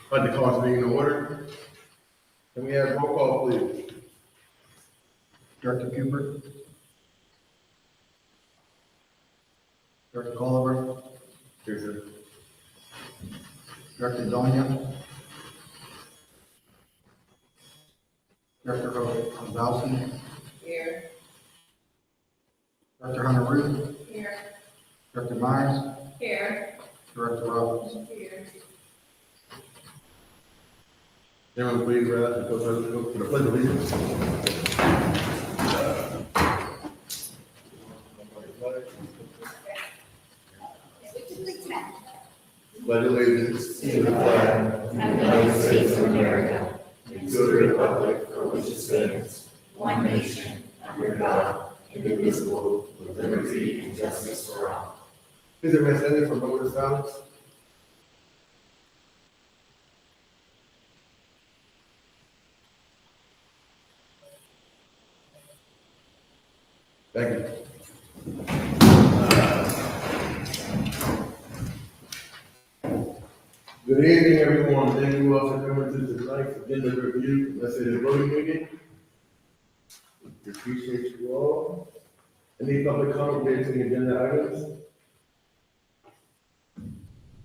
I'd like to call this meeting to order. Can we have roll call, please? Director Cooper. Director Culliver. Here, sir. Director Donia. Director Kozlowski. Here. Director Hunter Root. Here. Director Myers. Here. Director Roberts. Here. Everyone, please rise and go for the pledge of allegiance. Pledge allegiance to the flag of the United States of America, and to the republic for which it stands, one nation, under God, indivisible, with liberty and justice for all. Is there a standing for moment of silence? Thank you. Good evening, everyone. Thank you all for coming to tonight's agenda review. Let's say the voting meeting. We appreciate you all. Any public comment related to the agenda items?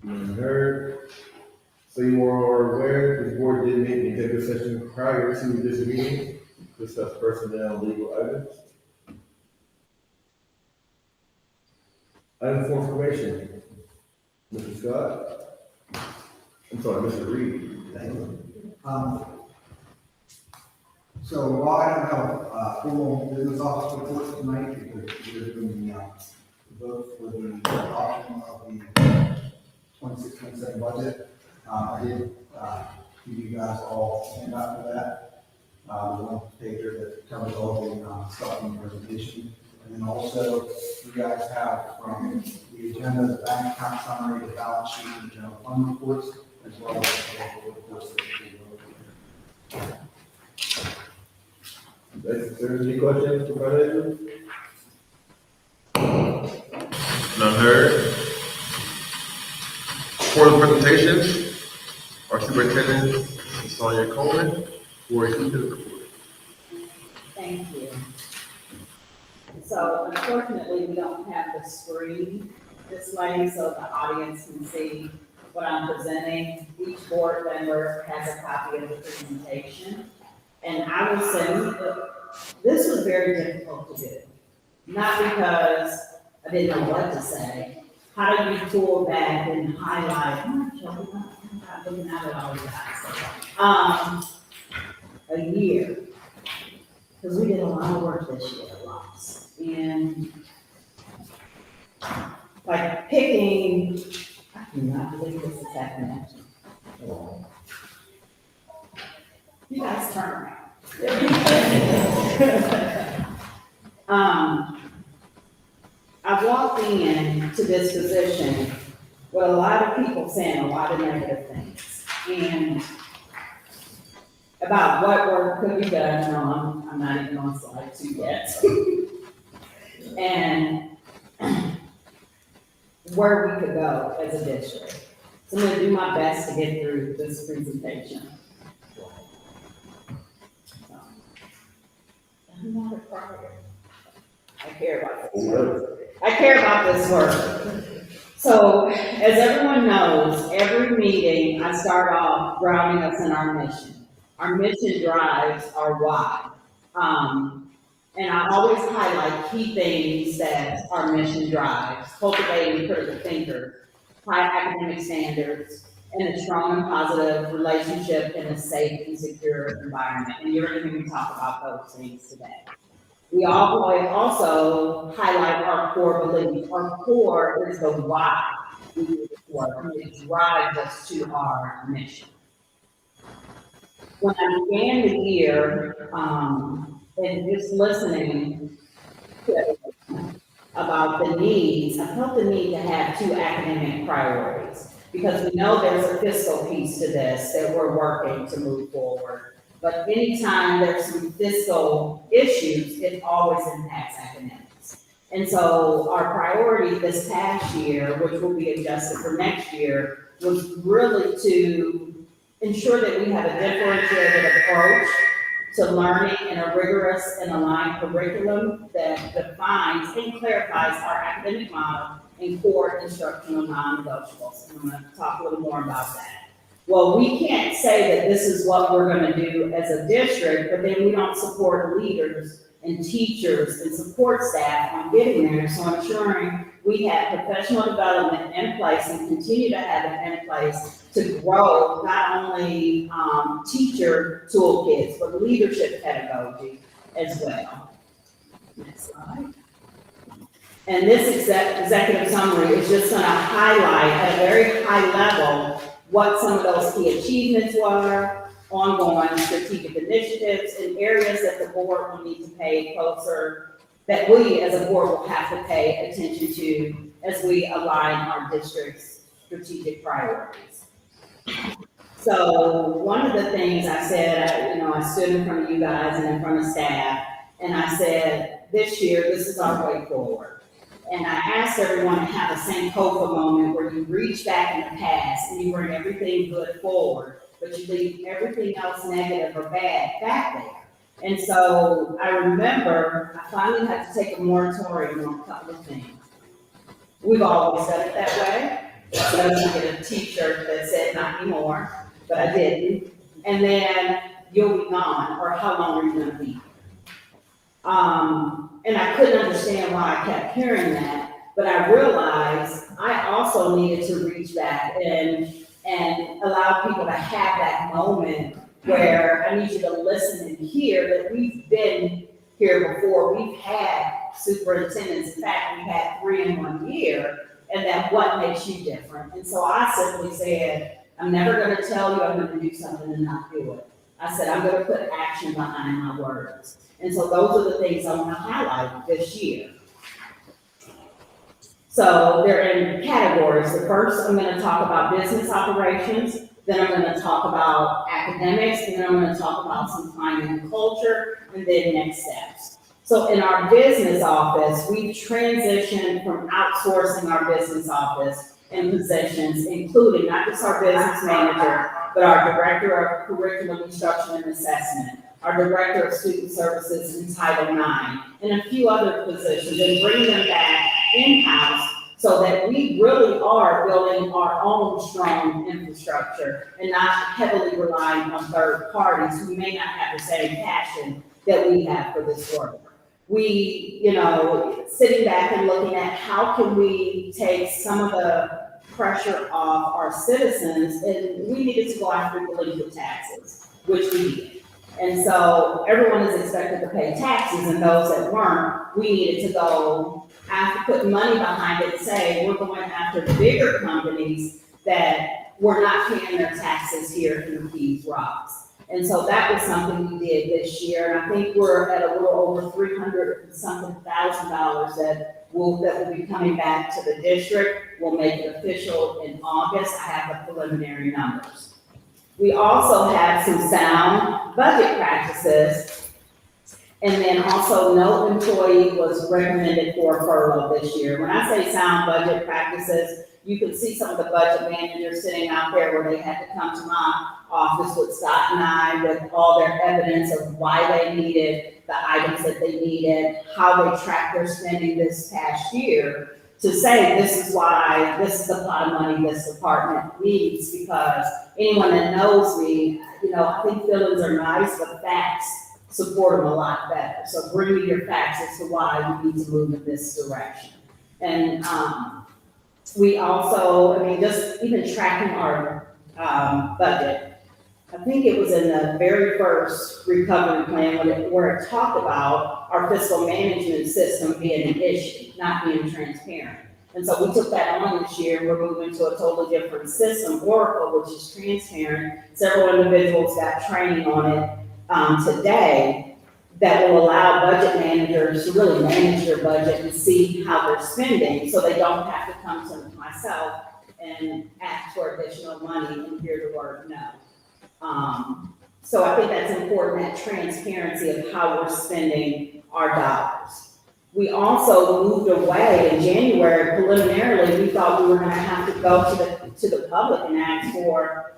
None heard. So you are aware, the board did make an executive session prior to this meeting to discuss personnel and legal items. Item for information. Mr. Scott? I'm sorry, Mr. Reed. Thank you. So while I don't have a formal business office report tonight, because we're doing the vote for the adoption of the 26-27 budget, I did give you guys all a handout for that. The one pager that covers all the stuff in the presentation. And then also, you guys have from the agenda, the bank account summary, the balance sheet, and the general fund reports, as well as the local reports that we wrote. Is there any questions for financial? None heard. For the presentations, our superintendent, Sonia Coleman, for a superintendent report. Thank you. So unfortunately, we don't have the screen this way so the audience can see what I'm presenting. Each board member has a copy of the presentation. And I will say that this was very difficult to do. Not because I didn't know what to say. How do you pull back and highlight? I'm not looking at it all, guys. A year. Because we did a lot of work this year, lots. And like picking, I cannot believe this is happening. You guys turn around. I walked in to this position with a lot of people saying a lot of negative things. And about what work could be done. No, I'm not even on slide 2 yet. And where we could go as a district. So I'm gonna do my best to get through this presentation. I'm not a crier. I care about this work. I care about this work. So, as everyone knows, every meeting I start off grounding us in our mission. Our mission drives our why. And I always highlight key things that our mission drives: cultivating critical thinkers, high academic standards, and a strong and positive relationship in a safe and secure environment. And you're going to hear me talk about those things today. We also highlight our core beliefs. Our core is the why we do this work, and it drives us to our mission. When I began the year, and just listening to everyone about the needs, I felt the need to have 2 academic priorities, because we know there's a fiscal piece to this that we're working to move forward. But anytime there's some fiscal issues, it always impacts academics. And so our priority this past year, which will be adjusted for next year, was really to ensure that we have a differentiated approach to learning in a rigorous and aligned curriculum that defines and clarifies our academic model and core instructional non-negotiables. And I'm going to talk a little more about that. Well, we can't say that this is what we're going to do as a district, but then we don't support leaders and teachers and support staff on getting there. So ensuring we have professional development in place and continue to have it in place to grow not only teacher toolkits, but leadership pedagogy as well. Next slide. And this executive summary is just going to highlight at a very high level what some of those key achievements were, ongoing strategic initiatives, and areas that the board will need to pay closer, that we as a board will have to pay attention to as we align our district's strategic priorities. So one of the things I said, I stood in front of you guys and in front of staff, and I said, this year, this is our way forward. And I asked everyone to have a Sankofa moment where you reach back in the past and you bring everything good forward, but you leave everything else negative or bad back there. And so I remember I finally had to take a moratorium on a couple of things. We've always done it that way. So I didn't get a t-shirt that said not anymore, but I didn't. And then you'll be gone, or how long are you gonna be? And I couldn't understand why I kept hearing that, but I realized I also needed to reach back and allow people to have that moment where I need you to listen and hear that we've been here before. We've had superintendents. In fact, we had 3 in 1 year, and that what makes you different. And so I simply said, I'm never going to tell you I'm going to do something and not do it. I said, I'm going to put action behind my words. And so those are the things I want to highlight this year. So they're in categories. The first, I'm going to talk about business operations. Then I'm going to talk about academics. And then I'm going to talk about some climate and culture. And then next steps. So in our business office, we've transitioned from outsourcing our business office in positions, including not just our business manager, but our director of curriculum instruction and assessment, our director of student services in Title IX, and a few other positions, and bring them back in-house so that we really are building our own strong infrastructure and not heavily relying on third parties who may not have the same passion that we have for this work. We, sitting back and looking at how can we take some of the pressure off our citizens, and we needed to go after delinquent taxes, which we did. And so everyone is expected to pay taxes, and those that weren't, we needed to go after, put money behind it, and say, we're going after the bigger companies that were not paying their taxes here in the Keys Rocks. And so that was something we did this year, and I think we're at a little over $300,000 that will be coming back to the district. We'll make it official in August. I have the preliminary numbers. We also have some sound budget practices, and then also no employee was recommended for a furlough this year. When I say sound budget practices, you can see some of the budget managers sitting out there where they had to come to my office with Scott and I with all their evidence of why they needed the items that they needed, how they tracked their spending this past year, to say this is why, this is the pot of money this department needs, because anyone that knows me, I think feelings are nice, but facts support them a lot better. So bring me your facts as to why we need to move in this direction. And we also, just even tracking our budget. I think it was in the very first recovery plan where it talked about our fiscal management system being an issue, not being transparent. And so we took that on this year. We're moving to a totally different system, Oracle, which is transparent. Several individuals got training on it today that will allow budget managers to really manage their budget and see how they're spending, so they don't have to come to myself and ask for additional money and hear the word no. So I think that's important, that transparency of how we're spending our dollars. We also moved away in January preliminarily, we thought we were gonna have to go to the public and ask for,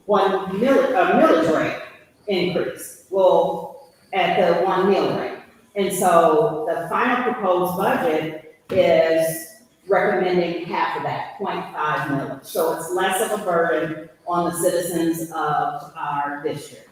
millage rate increase. Well, at the 1 mill rate. And so the final proposed budget is recommending half of that, 0.5 millage. So it's less of a burden on the citizens of our district.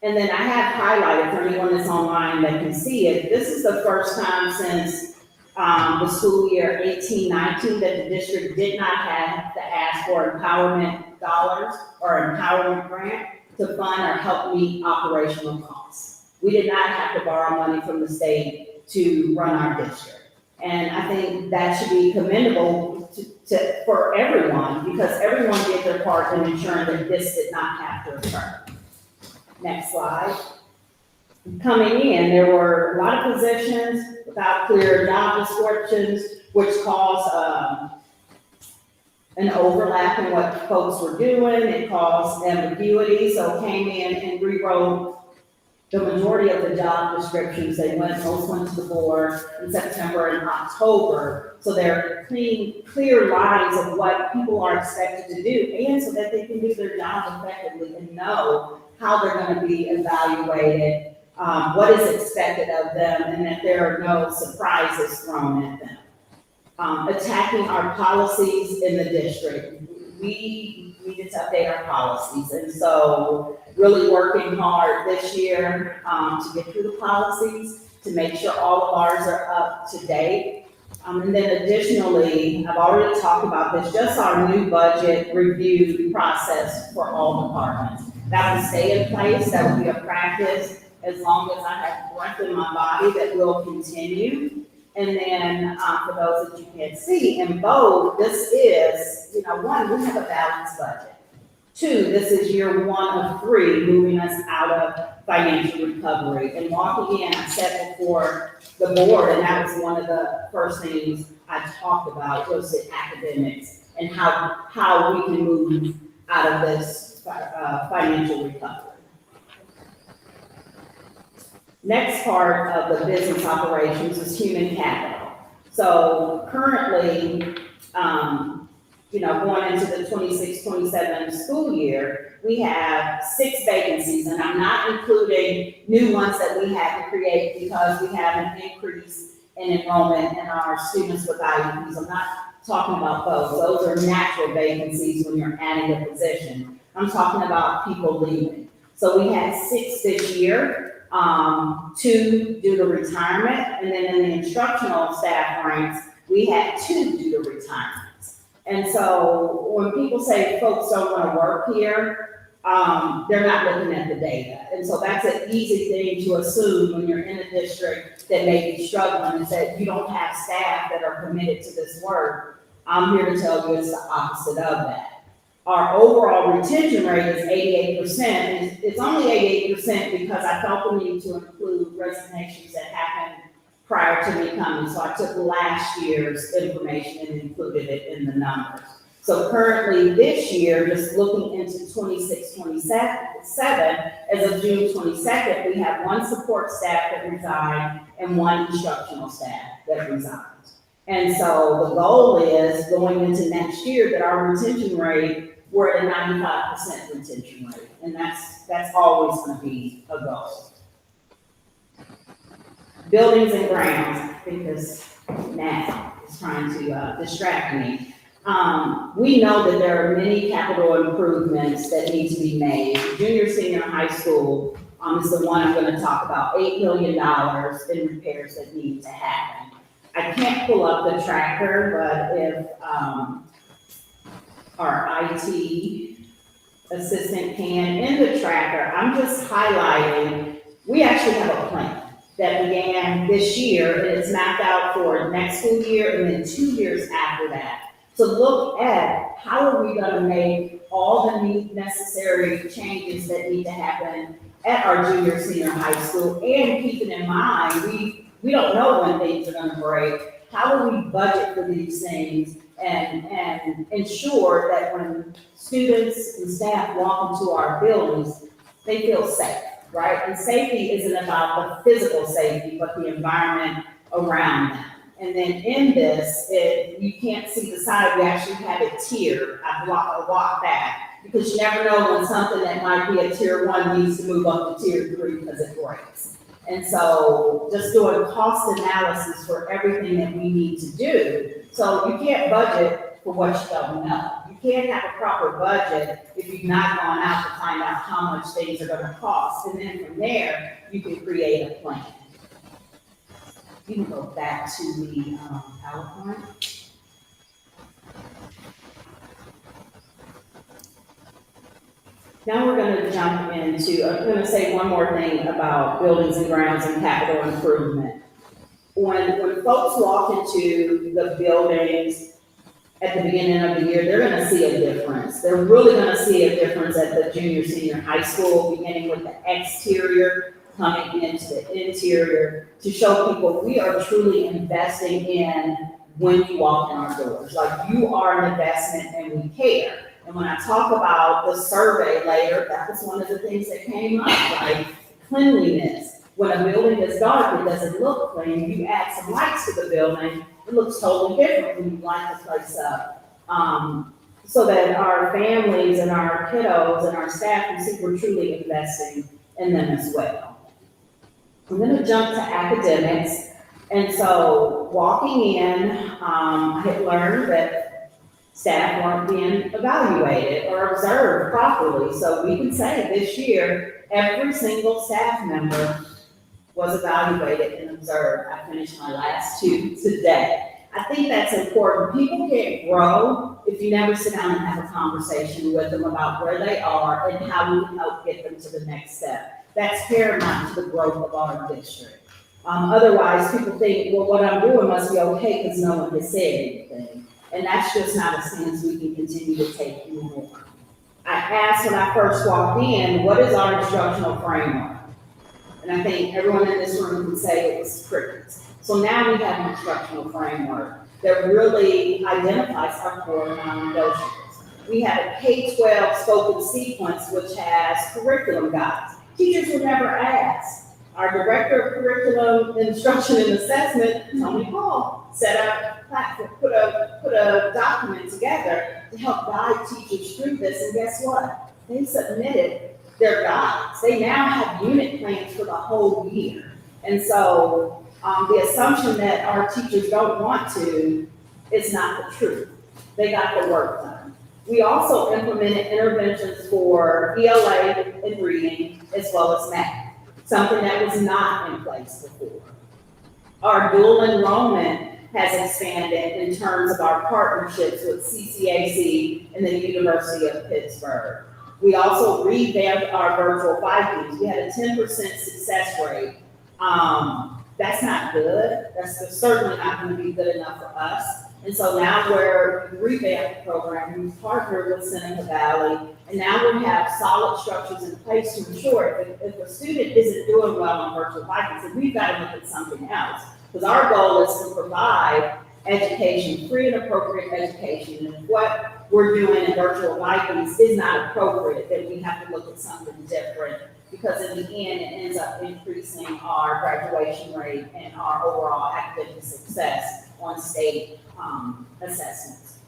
And then I have highlighted for anyone that's online that can see it, this is the first time since the school year 18-19 that the district did not have to ask for empowerment dollars or empowerment grant to fund or help meet operational costs. We did not have to borrow money from the state to run our district. And I think that should be commendable for everyone, because everyone did their part in ensuring that this did not have to occur. Next slide. Coming in, there were a lot of positions without clear job descriptions, which caused an overlap in what folks were doing. It caused ambiguity, so came in and rewrote the majority of the job descriptions. Most went to the board in September and October. So there are clear lines of what people are expected to do, and so that they can do their job effectively and know how they're gonna be evaluated, what is expected of them, and that there are no surprises thrown at them. Attacking our policies in the district. We needed to update our policies, and so really working hard this year to get through the policies, to make sure all of ours are up to date. And then additionally, I've already talked about this, just our new budget review process for all departments. That will stay in place, that will be a practice as long as I have breath in my body, that will continue. And then for those that you can't see, in bold, this is, one, we have a balanced budget. 2, this is year 1 of 3, moving us out of financial recovery. And walking in, I said before the board, and that was one of the first things I talked about, was the academics and how we can move out of this financial recovery. Next part of the business operations is human capital. So currently, going into the 26-27 school year, we have 6 vacancies, and I'm not including new ones that we had to create because we have an increase in enrollment in our students with IEPs. I'm not talking about those. Those are natural vacancies when you're adding a position. I'm talking about people leaving. So we had 6 this year, 2 due to retirement, and then in the instructional staff ranks, we had 2 due to retirements. And so when people say folks don't want to work here, they're not looking at the data. And so that's an easy thing to assume when you're in a district that may be struggling and say you don't have staff that are committed to this work. I'm here to tell you it's the opposite of that. Our overall retention rate is 88%. It's only 88% because I felt the need to include resignations that happened prior to me coming. So I took last year's information and included it in the numbers. So currently this year, just looking into 26-27, as of June 22nd, we have 1 support staff that resigned and 1 instructional staff that resigned. And so the goal is going into next year that our retention rate, we're at a 95% retention rate. And that's always going to be a goal. Buildings and grounds, I think this now is trying to distract me. We know that there are many capital improvements that need to be made. Junior, senior high school is the one I'm going to talk about, $8 million in repairs that need to happen. I can't pull up the tracker, but if our IT assistant can, in the tracker, I'm just highlighting, we actually have a plan that began this year, and it's mapped out for next school year and then 2 years after that. To look at how are we gonna make all the necessary changes that need to happen at our junior, senior high school, and keeping in mind, we don't know when things are gonna break. How do we budget for these things and ensure that when students and staff walk into our buildings, they feel safe? right? And safety isn't about the physical safety, but the environment around them. And then in this, you can't see the side, we actually have it tiered. I walk that, because you never know when something that might be a tier 1 needs to move up to tier 3 because it breaks. And so just doing cost analysis for everything that we need to do. So you can't budget for what you don't know. You can't have a proper budget if you've not gone out to find out how much things are gonna cost. And then from there, you can create a plan. You can go back to the PowerPoint. Now we're gonna jump into, I'm gonna say one more thing about buildings and grounds and capital improvement. When folks walk into the buildings at the beginning of the year, they're gonna see a difference. They're really gonna see a difference at the junior, senior high school, beginning with the exterior, coming into the interior, to show people we are truly investing in when you walk in our doors. Like, you are an investment and we care. And when I talk about the survey later, that was one of the things that came up, like cleanliness. When a building is dark, it doesn't look clean. You add some lights to the building, it looks totally different when you light the place up. So that our families and our kiddos and our staff can see we're truly investing in them as well. I'm gonna jump to academics. And so walking in, I had learned that staff weren't being evaluated or observed properly. So we can say this year, every single staff member was evaluated and observed. I finished my last 2 today. I think that's important. People can't grow if you never sit down and have a conversation with them about where they are and how we can help get them to the next step. That's paramount to the growth of our district. Otherwise, people think, well, what I'm doing must be okay because no one has said anything. And that's just not a stance we can continue to take anymore. I asked when I first walked in, what is our instructional framework? And I think everyone in this room can say it was crickets. So now we have an instructional framework that really identifies our core non-negotiables. We have a K-12 scope and sequence, which has curriculum guides. Teachers were never asked. Our director of curriculum, instruction, and assessment, Tony Hall, set up a platform, put a document together to help guide teachers through this. And guess what? They submitted their guides. They now have unit plans for the whole year. And so the assumption that our teachers don't want to is not the truth. They got the work done. We also implemented interventions for ELA and reading as well as math, something that was not in place before. Our dual enrollment has expanded in terms of our partnerships with CCAC and the University of Pittsburgh. We also revamped our virtual Vikings. We had a 10% success rate. That's not good. That's certainly not going to be good enough for us. And so now we're revamped the program. We've partnered with Seneca Valley, and now we have solid structures in place to ensure if a student isn't doing well on virtual Vikings, then we've got to look at something else. Because our goal is to provide education, free and appropriate education. And if what we're doing in virtual Vikings is not appropriate, then we have to look at something different. Because in the end, it ends up increasing our graduation rate and our overall academic success on state assessments.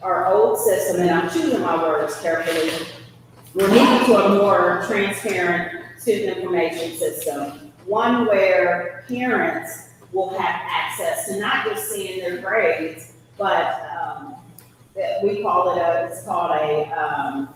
Our old system, and I'm choosing my words carefully, we're moving to a more transparent student information system, one where parents will have access to not just seeing their grades, but we call it it's called a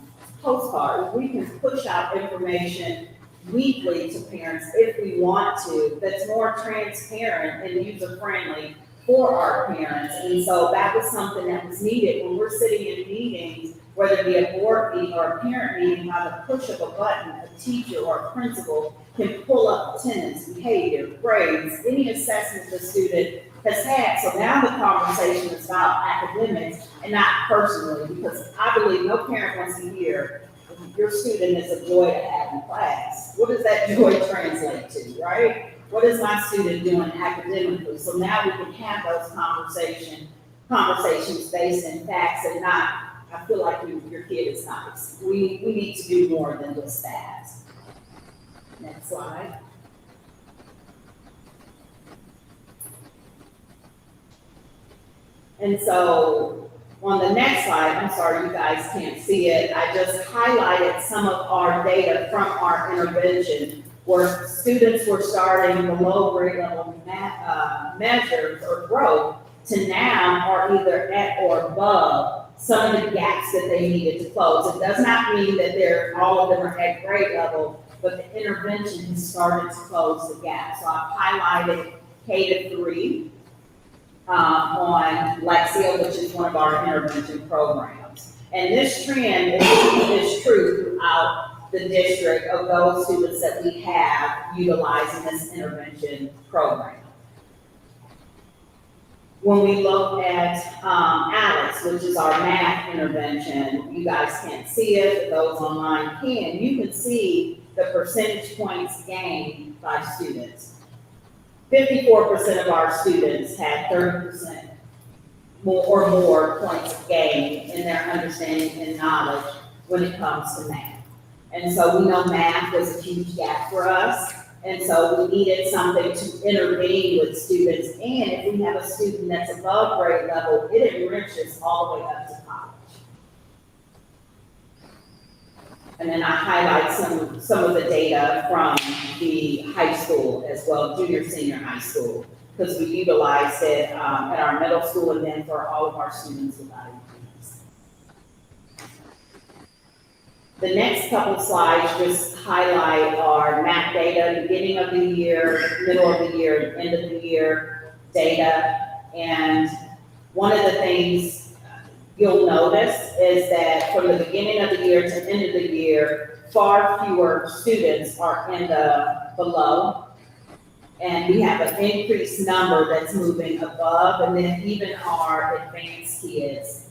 postcard. We can push out information weekly to parents if we want to, that's more transparent and user-friendly for our parents. And so that was something that was needed when we're sitting in meetings, whether it be a board meeting or a parent meeting, by the push of a button, a teacher or a principal can pull up attendance, behavior, grades, any assessment the student has had. So now the conversation is about academics and not personally, because I believe no parent wants to hear your student is a joy to have in class. What does that joy translate to, right? What is my student doing academically? So now we can have those conversations based in facts and not, I feel like your kid is nice. We need to do more than just that. Next slide. And so on the next slide, I'm sorry you guys can't see it, I just highlighted some of our data from our intervention where students were starting below grade level measures or growth to now are either at or above some of the gaps that they needed to close. It does not mean that all of them are at grade level, but the intervention has started to close the gap. So I've highlighted K to 3 on Lexia, which is one of our intervention programs. And this trend is true throughout the district of those students that we have utilizing this intervention program. When we look at Alex, which is our math intervention, you guys can't see it, but those online can, you can see the percentage points gained by students. 54% of our students had 30% more points gained in their understanding and knowledge when it comes to math. And so we know math was a huge gap for us. And so we needed something to intervene with students. And if we have a student that's above grade level, it enriches all the way up to college. And then I highlight some of the data from the high school as well, junior, senior high school, because we utilized it at our middle school and then for all of our students with IEPs. The next couple slides just highlight our math data, beginning of the year, middle of the year, and end of the year data. And one of the things you'll notice is that from the beginning of the year to end of the year, far fewer students are in the below. And we have an increased number that's moving above, and then even our advanced kids,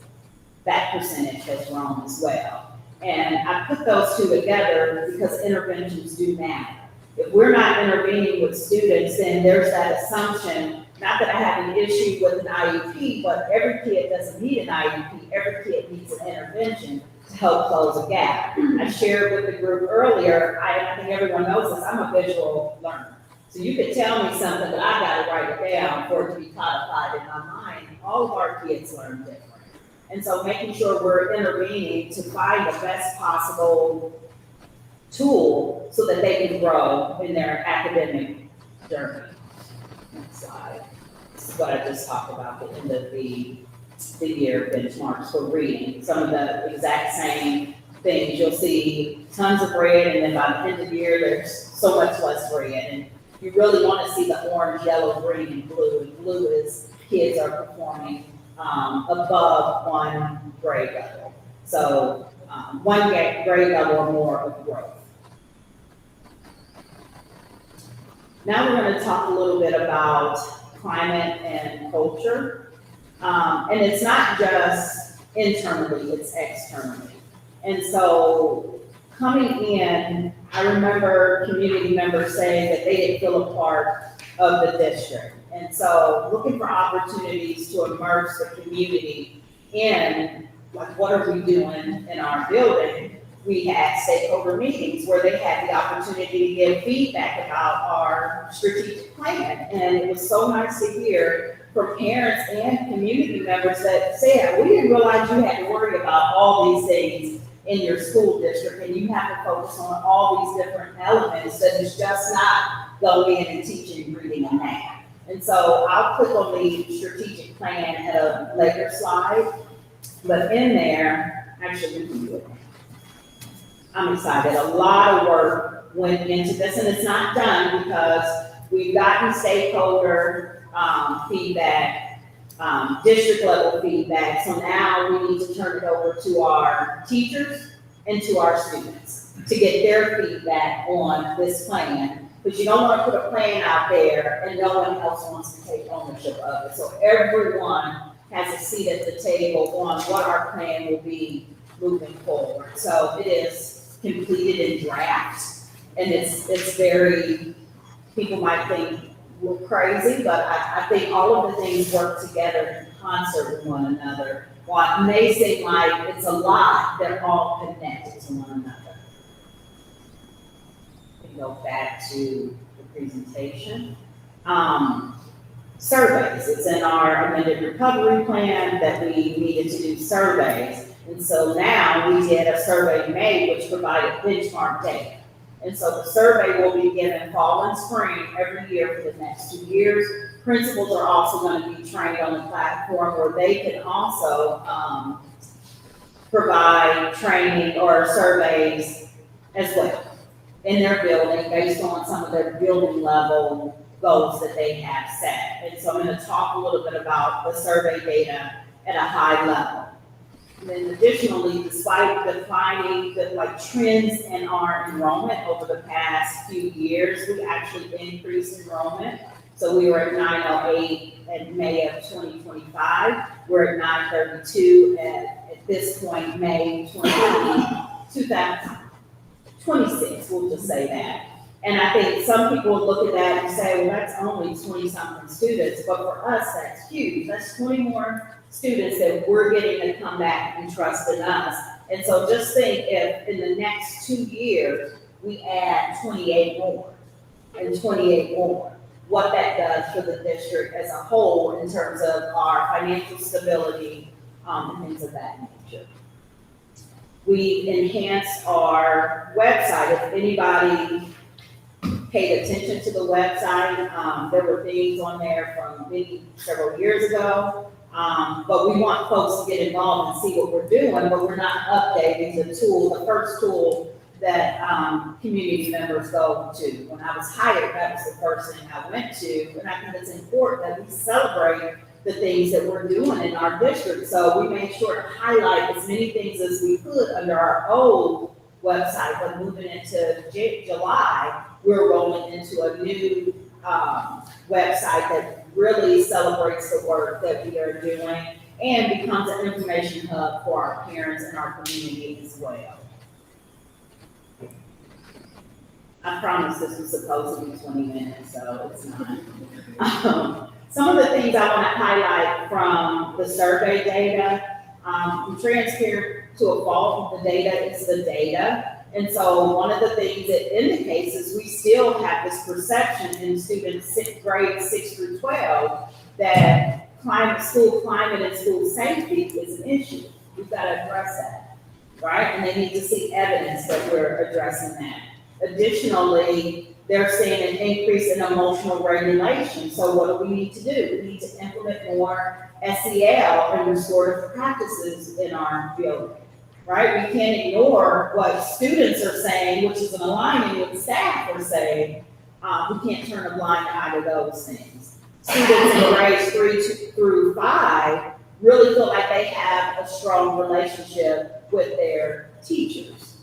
that percentage has grown as well. And I put those two together because interventions do matter. If we're not intervening with students, then there's that assumption, not that I have an issue with an IEP, but every kid doesn't need an IEP. Every kid needs an intervention to help close a gap. I shared with the group earlier, I think everyone knows this, I'm a visual learner. So you could tell me something, but I gotta write it down for it to be codified in my mind. All of our kids learn different. And so making sure we're intervening to find the best possible tool so that they can grow in their academic journey. Next slide. This is what I just talked about, the end of the year benchmarks for reading. Some of the exact same things. You'll see tons of red, and then by the end of the year, there's so much less red. And you really want to see the orange, yellow, green, and blue. And blue is kids are performing above one grade level. So one grade level or more of growth. Now we're going to talk a little bit about climate and culture. And it's not just internally, it's externally. And so coming in, I remember community members saying that they didn't feel a part of the district. And so looking for opportunities to immerse the community in, like, what are we doing in our building? We had stakeholder meetings where they had the opportunity to give feedback about our strategic plan. And it was so nice to hear from parents and community members that said, we didn't realize you had to worry about all these things in your school district, and you have to focus on all these different elements, that it's just not going in and teaching reading and math. And so I'll click on the strategic plan at a later slide, but in there, actually we can do it. I'm excited. A lot of work went into this, and it's not done because we've gotten stakeholder feedback, district level feedback. So now we need to turn it over to our teachers and to our students to get their feedback on this plan. But you don't want to put a plan out there and no one else wants to take ownership of it. So everyone has a seat at the table on what our plan will be moving forward. So it is completed in draft, and it's very, people might think look crazy, but I think all of the things work together in concert with one another. While it may seem like it's a lot, they're all connected to one another. We can go back to the presentation. Surveys, it's in our amended recovery plan that we needed to do surveys. And so now we did a survey in May, which provided benchmark data. And so the survey will be given fall and spring every year for the next 2 years. Principals are also going to be trained on the platform where they can also provide training or surveys as well in their building based on some of their building level goals that they have set. And so I'm going to talk a little bit about the survey data at a high level. And then additionally, despite declining the trends in our enrollment over the past few years, we actually increased enrollment. So we were at 908 in May of 2025. We're at 932 at this point, May 2026, we'll just say that. And I think some people will look at that and say, well, that's only 20-something students, but for us, that's huge. That's 20 more students that we're getting to come back and trust in us. And so just think if in the next 2 years, we add 28 more and 28 more, what that does for the district as a whole in terms of our financial stability and things of that nature. We enhanced our website. If anybody paid attention to the website, there were things on there from several years ago. But we want folks to get involved and see what we're doing, but we're not updating the tool, the first tool that community members go to. When I was hired, that was the first thing I went to, and I think it's important that we celebrate the things that we're doing in our district. So we made sure to highlight as many things as we could under our old website, but moving into July, we're rolling into a new website that really celebrates the work that we are doing and becomes an information hub for our parents and our community as well. I promise this was supposed to be 20 minutes, so it's not. Some of the things I want to highlight from the survey data, I'm transparent to a fault. The data is the data. And so one of the things it indicates is we still have this perception in students grades 6 through 12 that school climate and school safety is an issue. We've got to address that, right? And they need to see evidence that we're addressing that. Additionally, they're seeing an increase in emotional regulation. So what do we need to do? We need to implement more SEL and restorative practices in our building. Right? We can't ignore what students are saying, which is an aligning with staff are saying. We can't turn a blind eye to those things. Students in grades 3 through 5 really feel like they have a strong relationship with their teachers.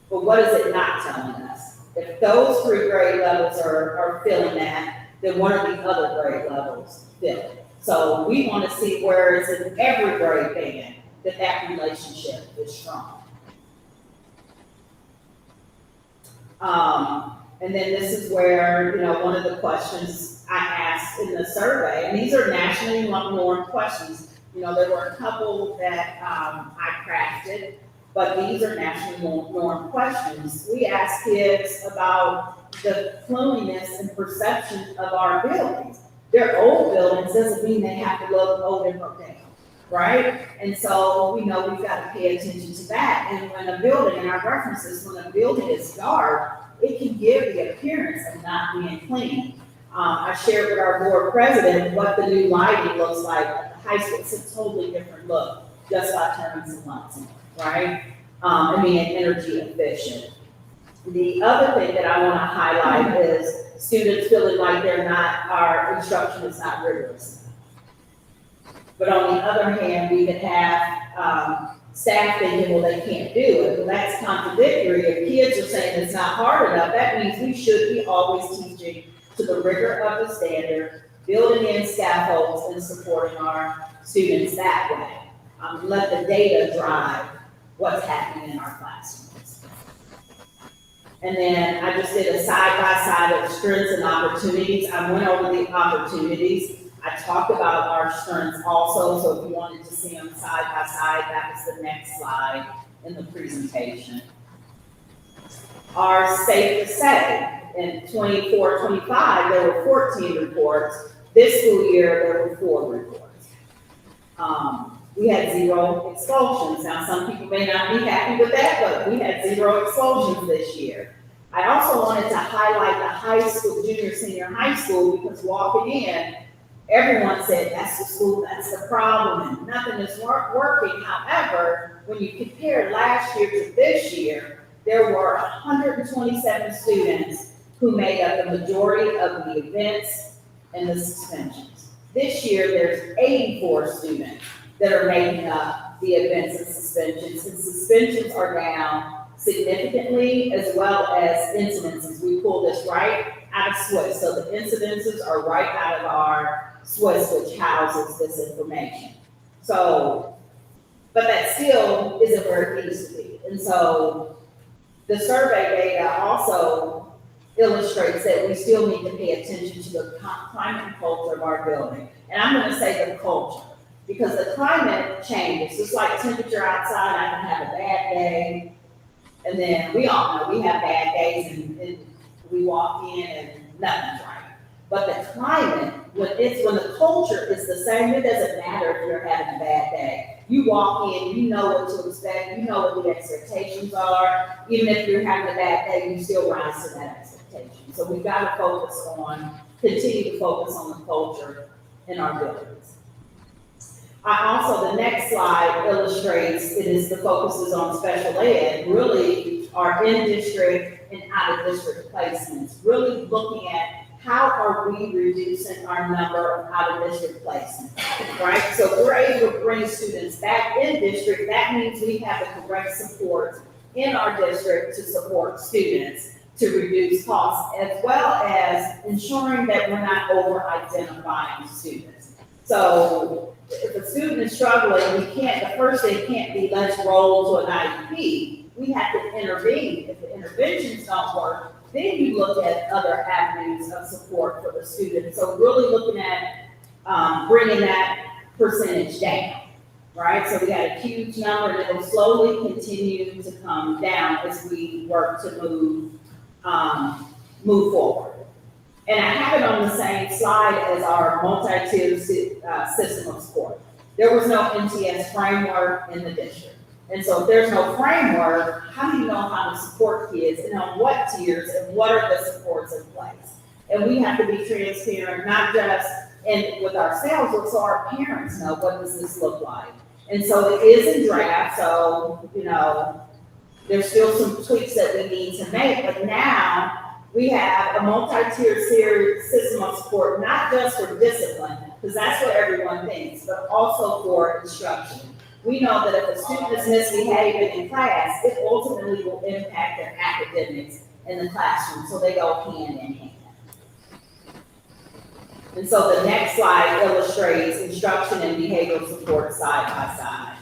But what is it not telling us? If those 3 grade levels are feeling that, then what are the other grade levels feeling? So we want to see where it's in every grade band that relationship is strong. And then this is where, one of the questions I asked in the survey, and these are nationally normed questions. There were a couple that I crafted, but these are nationally normed questions. We asked kids about the cleanliness and perception of our buildings. They're old buildings doesn't mean they have to look old and broken down. Right? And so we know we've got to pay attention to that. And when a building, and our references, when a building is dark, it can give the appearance of not being clean. I shared with our board president what the new lighting looks like at the high school. It's a totally different look, just by turning some lights on, right? And being energy efficient. The other thing that I want to highlight is students feeling like our instruction is not rigorous. But on the other hand, we could have staff thinking, well, they can't do it. Well, that's contradictory. If kids are saying it's not hard enough, that means we should be always teaching to the rigor of the standard, building in scaffolds and supporting our students that way. Let the data drive what's happening in our classrooms. And then I just did a side-by-side of strengths and opportunities. I went over the opportunities. I talked about our strengths also, so if you wanted to see them side by side, that was the next slide in the presentation. Are safe to say, in 24-25, there were 14 reports. This school year, there were 4 reports. We had 0 expulsions. Now, some people may not be happy with that, but we had 0 expulsions this year. I also wanted to highlight the high school, junior, senior high school, because walking in, everyone said, that's the school, that's the problem, and nothing is working. However, when you compare last year to this year, there were 127 students who made up the majority of the events and the suspensions. This year, there's 84 students that are making up the events and suspensions are down significantly, as well as incidences. We pull this right out of SWIS, so the incidences are right out of our SWIS, which houses this information. So, but that still isn't where it needs to be. And so the survey data also illustrates that we still need to pay attention to the climate and culture of our building. And I'm gonna say the culture, because the climate changes. It's like temperature outside, I can have a bad day, and then we all know we have bad days and we walk in and nothing's right. But the climate, when the culture is the same, it doesn't matter if you're having a bad day. You walk in, you know what to expect, you know what the expectations are. Even if you're having a bad day, you still rise to that expectation. So we've got to continue to focus on the culture in our buildings. The next slide illustrates, the focus is on special ed, really our in-district and out-of-district placements, really looking at how are we reducing our number of out-of-district placements, right? So if we're able to bring students back in district, that means we have the correct support in our district to support students to reduce costs, as well as ensuring that we're not over-identifying students. So if a student is struggling, the first thing can't be let's roll to an IEP. We have to intervene. If the interventions don't work, then you look at other avenues of support for the student. So really looking at bringing that percentage down, right? So we got a huge number, and it will slowly continue to come down as we work to move forward. And I have it on the same slide as our multi-tiered system of support. There was no MTS framework in the district. And so if there's no framework, how do you know how to support kids and on what tiers and what are the supports in place? And we have to be transparent, not just with ourselves, but so our parents know what does this look like. And so it is in draft, so, there's still some tweaks that we need to make, but now we have a multi-tiered system of support, not just for discipline, because that's what everyone thinks, but also for instruction. We know that if a student is misbehaving in class, it ultimately will impact their academics in the classroom, so they go hand in hand. And so the next slide illustrates instruction and behavioral support side by side.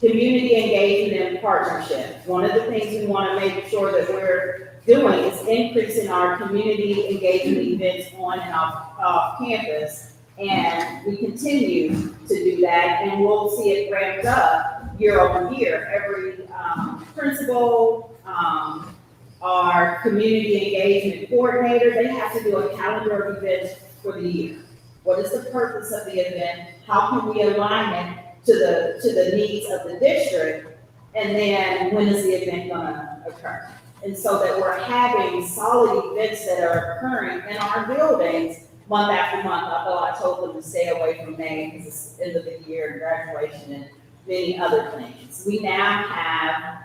Community engagement and partnership. One of the things we want to make sure that we're doing is increasing our community engagement events on and off campus. And we continue to do that, and we'll see it ramped up year over year. Every principal, our community engagement coordinator, they have to do a calendar of events for the year. What is the purpose of the event? How can we align it to the needs of the district? And then when is the event gonna occur? And so that we're having solid events that are occurring in our buildings month after month, although I told them to stay away from May because it's the end of the year and graduation and many other things. We now have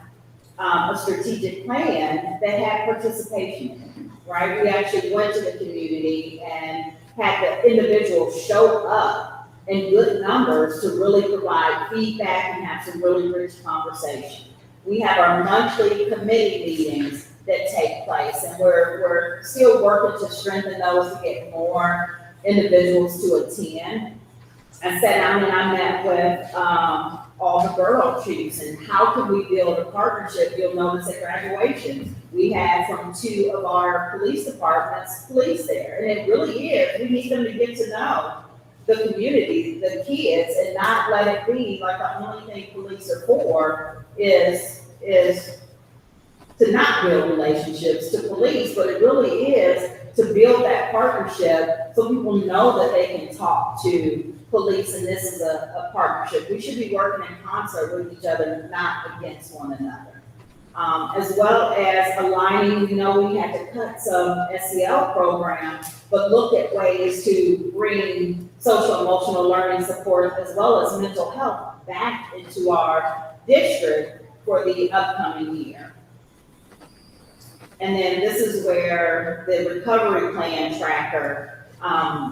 a strategic plan that had participation, right? We actually went to the community and had the individuals show up in good numbers to really provide feedback and have some really rich conversation. We have our monthly committee meetings that take place, and we're still working to strengthen those to get more individuals to attend. I sat down and I met with all the borough chiefs, and how can we build a partnership? You'll notice at graduation, we had from 2 of our police departments, police there, and it really is, we need them to get to know the community, the kids, and not let it be like the only thing police are for is to not build relationships to police, but it really is to build that partnership so people know that they can talk to police, and this is a partnership. We should be working in concert with each other, not against one another. As well as aligning, we had to cut some SEL programs, but look at ways to bring social emotional learning support as well as mental health back into our district for the upcoming year. And then this is where the recovery plan tracker,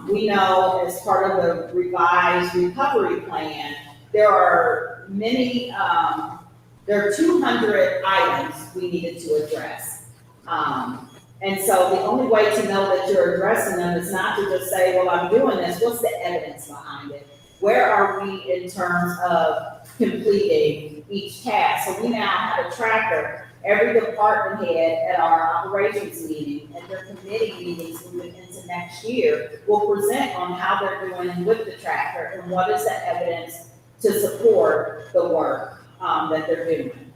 we know as part of the revised recovery plan, there are many, there are 200 items we needed to address. And so the only way to know that you're addressing them is not to just say, well, I'm doing this, what's the evidence behind it? Where are we in terms of completing each task? So we now have a tracker. Every department head at our operations meeting and their committee meetings moving into next year will present on how they're doing with the tracker and what is the evidence to support the work that they're doing.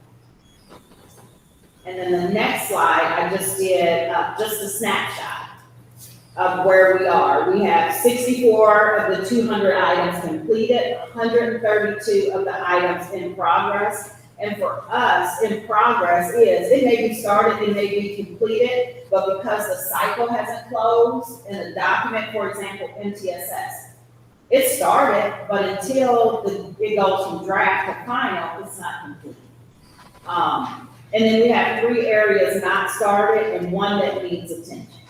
And then the next slide, I just did just a snapshot of where we are. We have 64 of the 200 items completed, 132 of the items in progress. And for us, in progress it may be started, it may be completed, but because the cycle hasn't closed in the document, for example, MTSS, it started, but until it goes from draft to final, it's not complete. And then we have 3 areas not started and 1 that needs attention.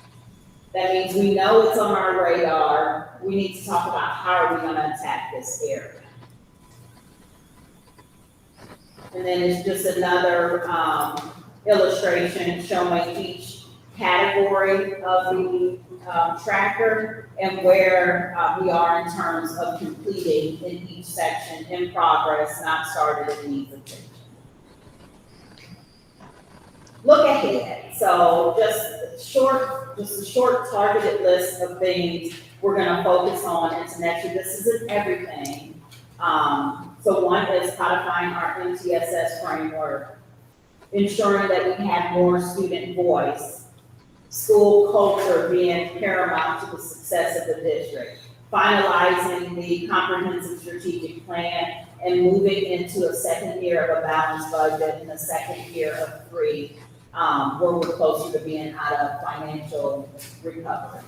That means we know it's on our radar. We need to talk about how are we going to attack this area. And then it's just another illustration showing each category of the tracker and where we are in terms of completing in each section, in progress, not started, and needs attention. Look ahead. So just a short targeted list of things we're going to focus on into next year. This isn't everything. So one is codifying our MTSS framework, ensuring that we have more student voice, school culture being paramount to the success of the district, finalizing the comprehensive strategic plan, and moving into a second year of a balanced budget and a second year of 3, where we're closer to being out of financial recovery.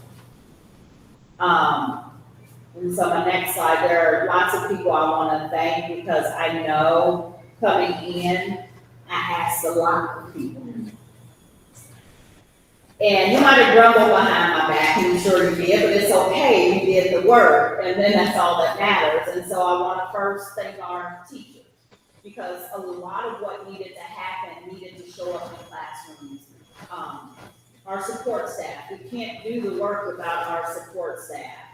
And so my next slide, there are lots of people I want to thank because I know coming in, I asked a lot of people. And you might have grumbled behind my back, and you sure you did, but it's okay, you did the work, and then that's all that matters. And so I want to first thank our teachers, because a lot of what needed to happen needed to show up in classrooms. Our support staff, we can't do the work without our support staff.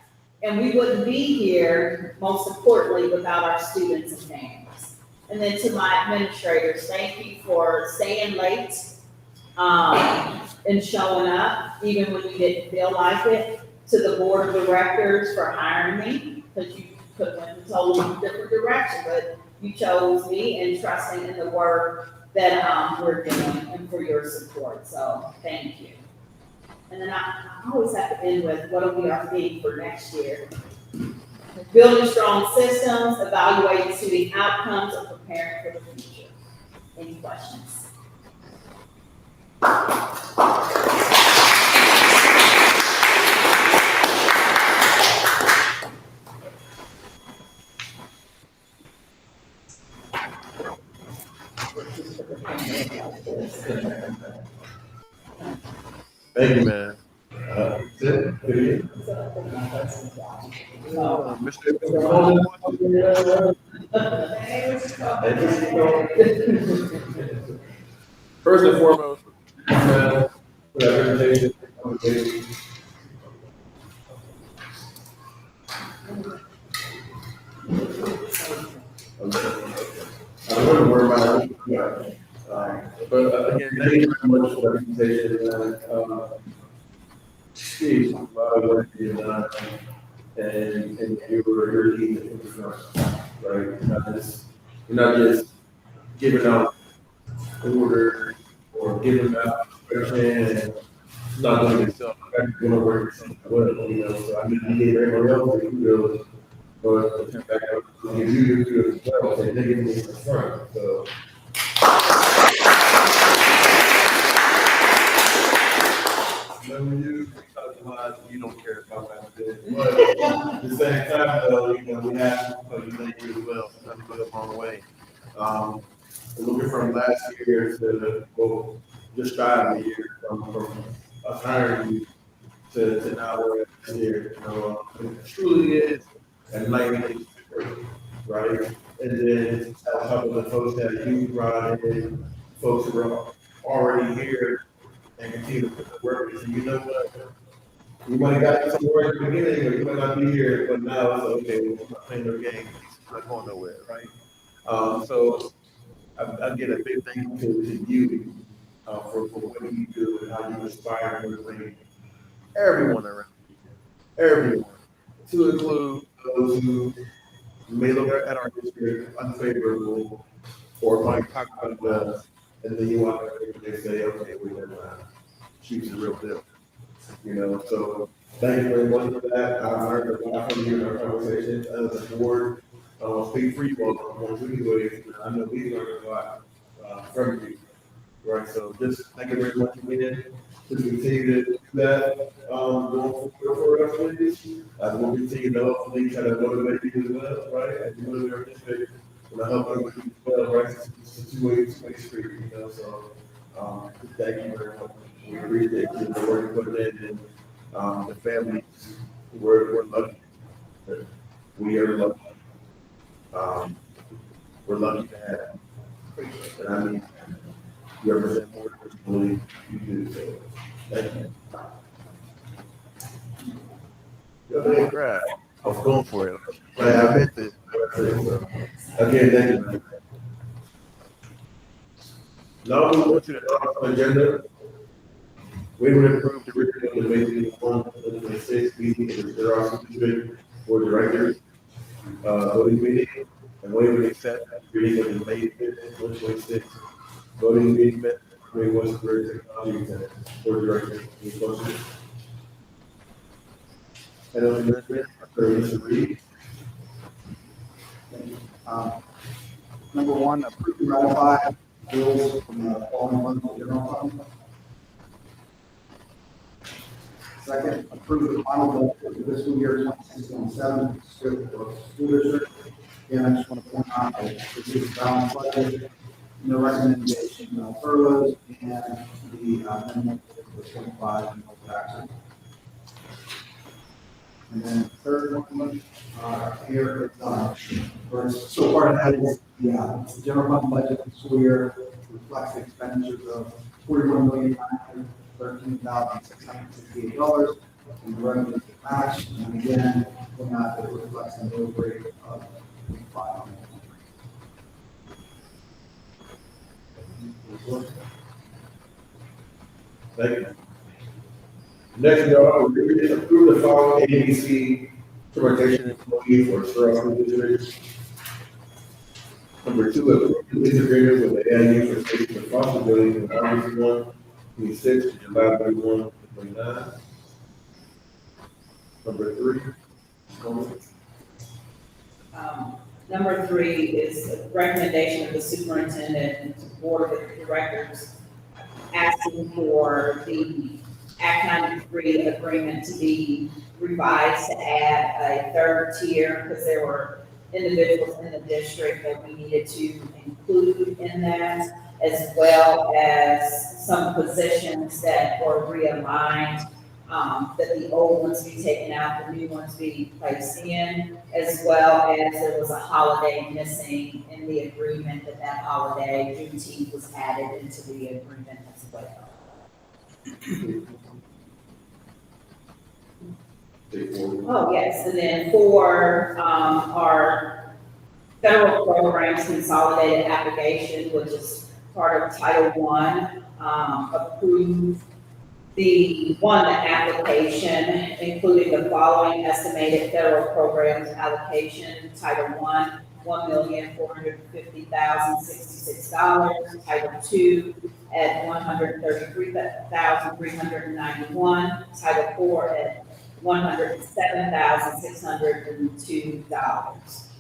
And we wouldn't be here, most importantly, without our students and families. And then to my administrators, thank you for staying late and showing up, even when you didn't feel like it. To the board of directors for hiring me, because you could have went a totally different direction, but you chose me and trusting in the work that we're doing and for your support. So thank you. And then I always have to end with what will be our theme for next year. Building strong systems, evaluating student outcomes, and preparing for the future. Any questions? Thank you, man. Good. First and foremost, wouldn't worry about it. But again, thank you very much for the presentation, Steve, a lot of work you've done, and you're leading in the front, right? You're not just giving out orders or giving out and not doing yourself, you're gonna work yourself well, you know, so I mean, you gave everyone else the kudos, but the fact that you do your kudos as well, and they give me in the front, so. When you talk about, you don't care about that bit, but at the same time, though, you know, we have, you thank you as well, not to go the wrong way. Looking from last year to, well, just shy of a year, from us hiring you to now we're at this year, you know, it truly is a night, right? And then on top of the folks that you brought in, folks who are already here and continue to put the work in. So you know what? You might have got some work at the beginning, but you might not be here, but now it's okay, we're not playing no game, it's not going nowhere, right? So I get a big thank you to you for what you do and how you inspire and motivate everyone around you, everyone, to include those who may look at our district unfavorable or might talk about us, and then you want to they say, okay, we're gonna choose the real deal. You know, so thank you very much for that. I learned a lot from you in our conversation as a board. Speak for you all, I know we learned a lot from you. Right, so just thank you very much again. To continue to do that, going forward for us, please. We'll continue to hopefully try to motivate you as well, right? And you motivate our district, and help us with you as well, right? It's a two-way street, you know, so, thank you very much. We appreciate the work you put in, and, the families, we're lucky. We are lucky. We're lucky to have you. And I mean, you represent more than you believe you do, so thank you. Go ahead, cry. I was going for it. I meant this. Again, thank you. Now we go to the agenda. We would approve the curriculum of May 21, 2026 meeting of the Sto-Rox District Board of Directors, voting meeting, and we would accept the reading of the May 5th, 2026 voting meeting minutes for West Virginia Technology Center Board of Directors. Any questions? And on the amendment, Mr. Reed. Number one, approve and ratify bills from the following months of general fund. Second, approve the final budget for the fiscal year 26-27 school district. Again, I just want to point out that this is a balanced budget, no recommendation, no furloughs, and the amendment for the 25 and no taxes. And then the third one, here it's so far that is the general fund budget for the school year reflects the expenditures of $41,913,668 and the revenues to match. And again, we're not, it reflects an mill rate of 5. Thank you. Next, we approve the following ABC transportation employee for Sto-Rox District. Number 2, approve the lease agreement with the AIU for station and foster building from August 1, 26 to July 31, 29. Number 3. Number 3 is a recommendation of the superintendent and to board of directors asking for the Act 93 agreement to be revised to add a third tier because there were individuals in the district that we needed to include in that, as well as some positions that were realigned, that the old ones be taken out, the new ones be placed in, as well as there was a holiday missing in the agreement that holiday, Juneteenth, was added into the agreement as well. Oh, yes, and then for, our federal programs consolidated application, which is part of Title I, approve the one application, including the following estimated federal programs allocation: Title I, $1,450,066. Title II at $133,391. Title IV at $107,602.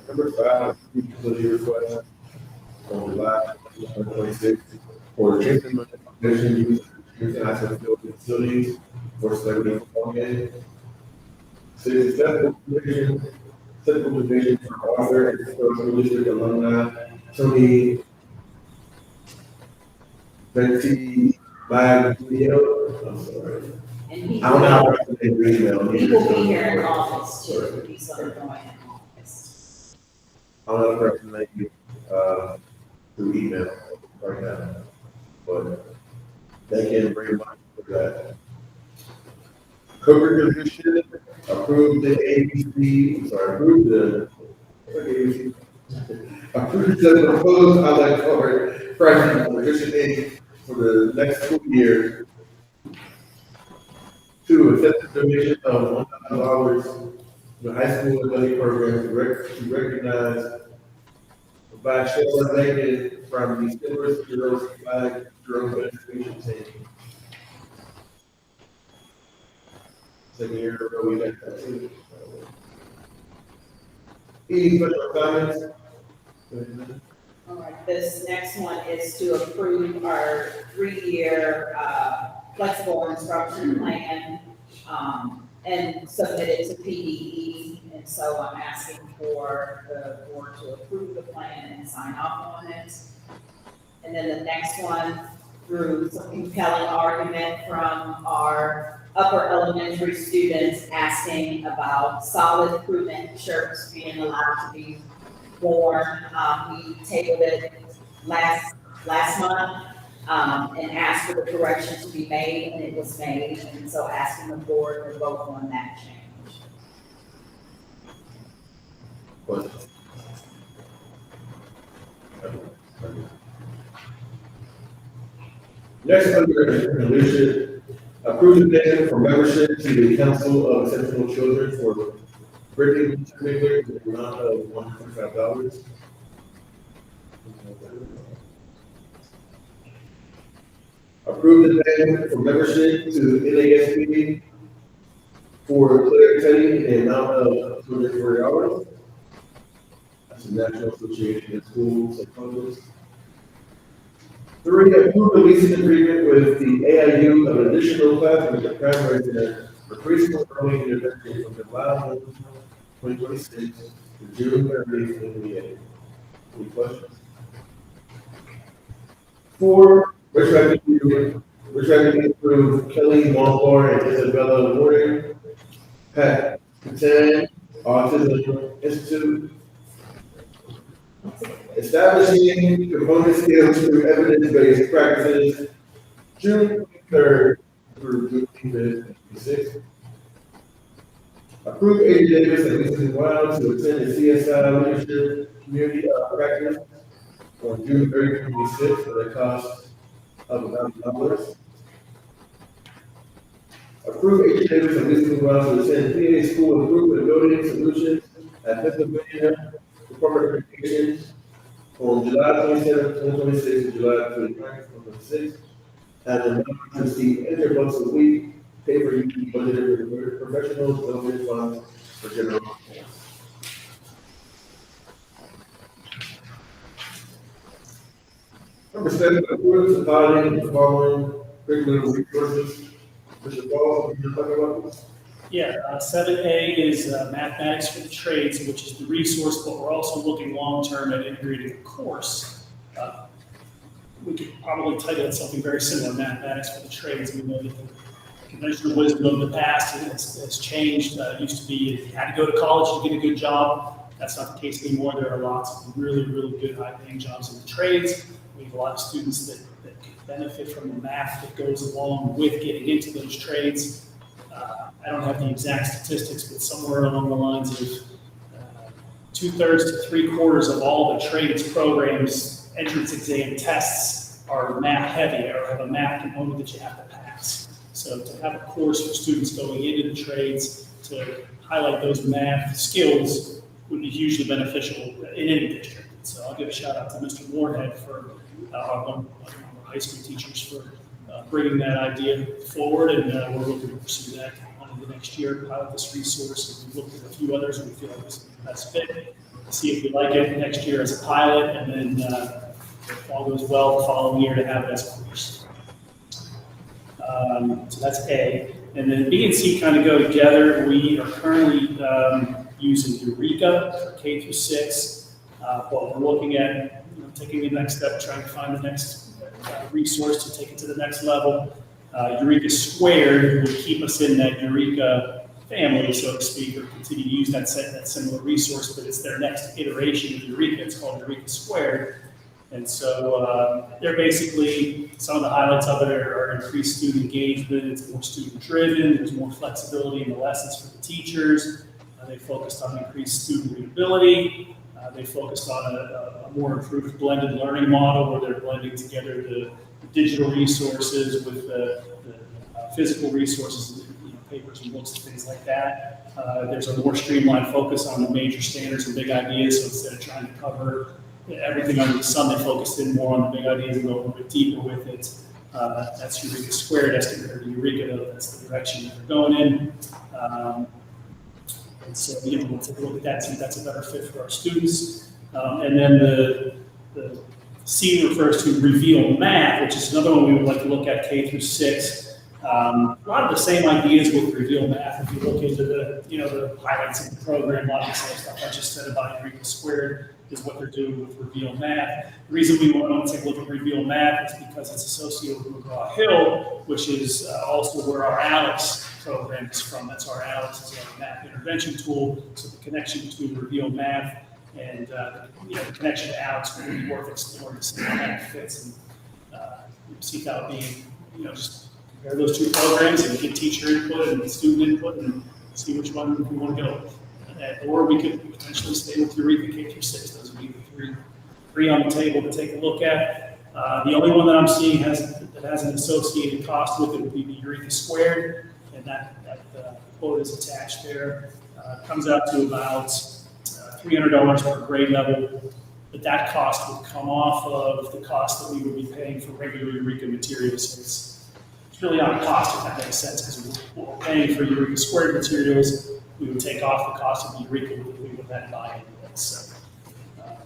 Number 5, utility request on July 26th for the Jason Mission use of access field facilities for celebrity football game. City's technical division for author and historical district alumni Tony Venti Maglio. I'm sorry. And he I don't know how to pronounce his email. he will be here in office too. He's going to join in office. I don't know how to pronounce you through email right now, but thank you very much for that. Co-curricular approved the approved the proposed outline cover pricing for District 8 for the next school year. 2, accept the donation of $1,000 to the high school ability program to recognize by Sheila Megan from the Silver Girls Flag Drone Education Team. Second year ago, we got that too. Any special comments? All right, this next one is to approve our 3-year flexible instruction plan and submit it to PDE. And so I'm asking for the board to approve the plan and sign off on it. And then the next one, through some compelling argument from our upper elementary students asking about solid crewneck shirts being allowed to be worn. We tabled it last month and asked for the correction to be made, and it was made. And so asking the board to vote on that change. Next, under leadership, approve the payment for membership to the Council of Exceptional Children for Brittany Miller in the amount of $125. Approve the payment for membership to NASP for Claire Teddy in the amount of $240. That's the National Association of Schools Psychologists. 3, approve the leasing agreement with the AIU of additional classrooms at primary center for preschool early intervention from July 2026 to June 30, 2028. Any questions? 4, retroactively approve Kelly Montfort and Isabella Warren, Pat Catan, Autism Institute, establishing component skills through evidence-based practices, June 3rd through June 5th, 2026. Approve A.J. Davis and Lisa Wild to attend the CSI Leadership Community Practice on June 3rd, 2026 for the cost of $1,000. Approve A.J. Davis and Lisa Wild to attend PA School Improvement Building Solutions at Pennsylvania Department of Education on July 27th, 2026 to July 29th, 2026, and the non-receive $100 a week, pay for you budgeted for professional development funds for general. Number 7, approve supporting the following curriculum resources. Mr. Paul, can you talk about this? Yeah, 7A is mathematics for the trades, which is the resource, but we're also looking long-term at integrating a course. We could probably title it something very similar, mathematics for the trades. We know that the conventional wisdom of the past has changed. It used to be if you had to go to college to get a good job. That's not the case anymore. There are lots of really, really good high-paying jobs in the trades. We have a lot of students that could benefit from the math that goes along with getting into those trades. I don't have the exact statistics, but somewhere along the lines of 2/3 to 3/4 of all the trades programs, entrance exam tests are math heavy or have a math component that you have to pass. So to have a course for students going into the trades to highlight those math skills would be hugely beneficial in any district. So I'll give a shout out to Mr. Moorhead for one of our high school teachers for bringing that idea forward, and we're looking to pursue that on the next year, pilot this resource. And we've looked at a few others, and we feel like this is the best fit. See if we like it next year as a pilot, and then if all goes well, the following year to have it as a course. So that's A. And then B and C kind of go together. We are currently using Eureka for K through 6. But we're looking at taking the next step, trying to find the next resource to take it to the next level. Eureka Squared would keep us in that Eureka family, so to speak, or continue to use that similar resource, but it's their next iteration of Eureka. It's called Eureka Squared. And so they're basically, some of the highlights of it are increased student engagement, it's more student driven, there's more flexibility in the lessons for the teachers. They focused on increased student readability. They focused on a more improved blended learning model where they're blending together the digital resources with the physical resources, papers and books and things like that. There's a more streamlined focus on the major standards and big ideas, so instead of trying to cover everything under the sun, they focused in more on the big ideas and go a little bit deeper with it. That's Eureka Squared as compared to Eureka, though. That's the direction that they're going in. And so we'll take a look at that, see if that's a better fit for our students. And then the C refers to Reveal Math, which is another one we would like to look at K through 6. A lot of the same ideas with Reveal Math. If you look into the highlights of the program, a lot of the same stuff I just said about Eureka Squared is what they're doing with Reveal Math. The reason we want to take a look at Reveal Math is because it's associated with McGraw-Hill, which is also where our Alex program is from. That's our Alex, is our math intervention tool. So the connection between Reveal Math and the connection to Alex would be worth exploring to see how that fits and see that being, just compare those two programs and get teacher input and student input and see which one we want to go with. Or we could potentially stay with Eureka K through 6. Those would be the three on the table to take a look at. The only one that I'm seeing that has an associated cost with it would be the Eureka Squared, and that quote is attached there. Comes out to about $300 per grade level, but that cost would come off of the cost that we would be paying for regular Eureka materials. So it's really not a cost, if that makes sense, because we're paying for Eureka Squared materials. We would take off the cost of the Eureka that we would then buy into it. So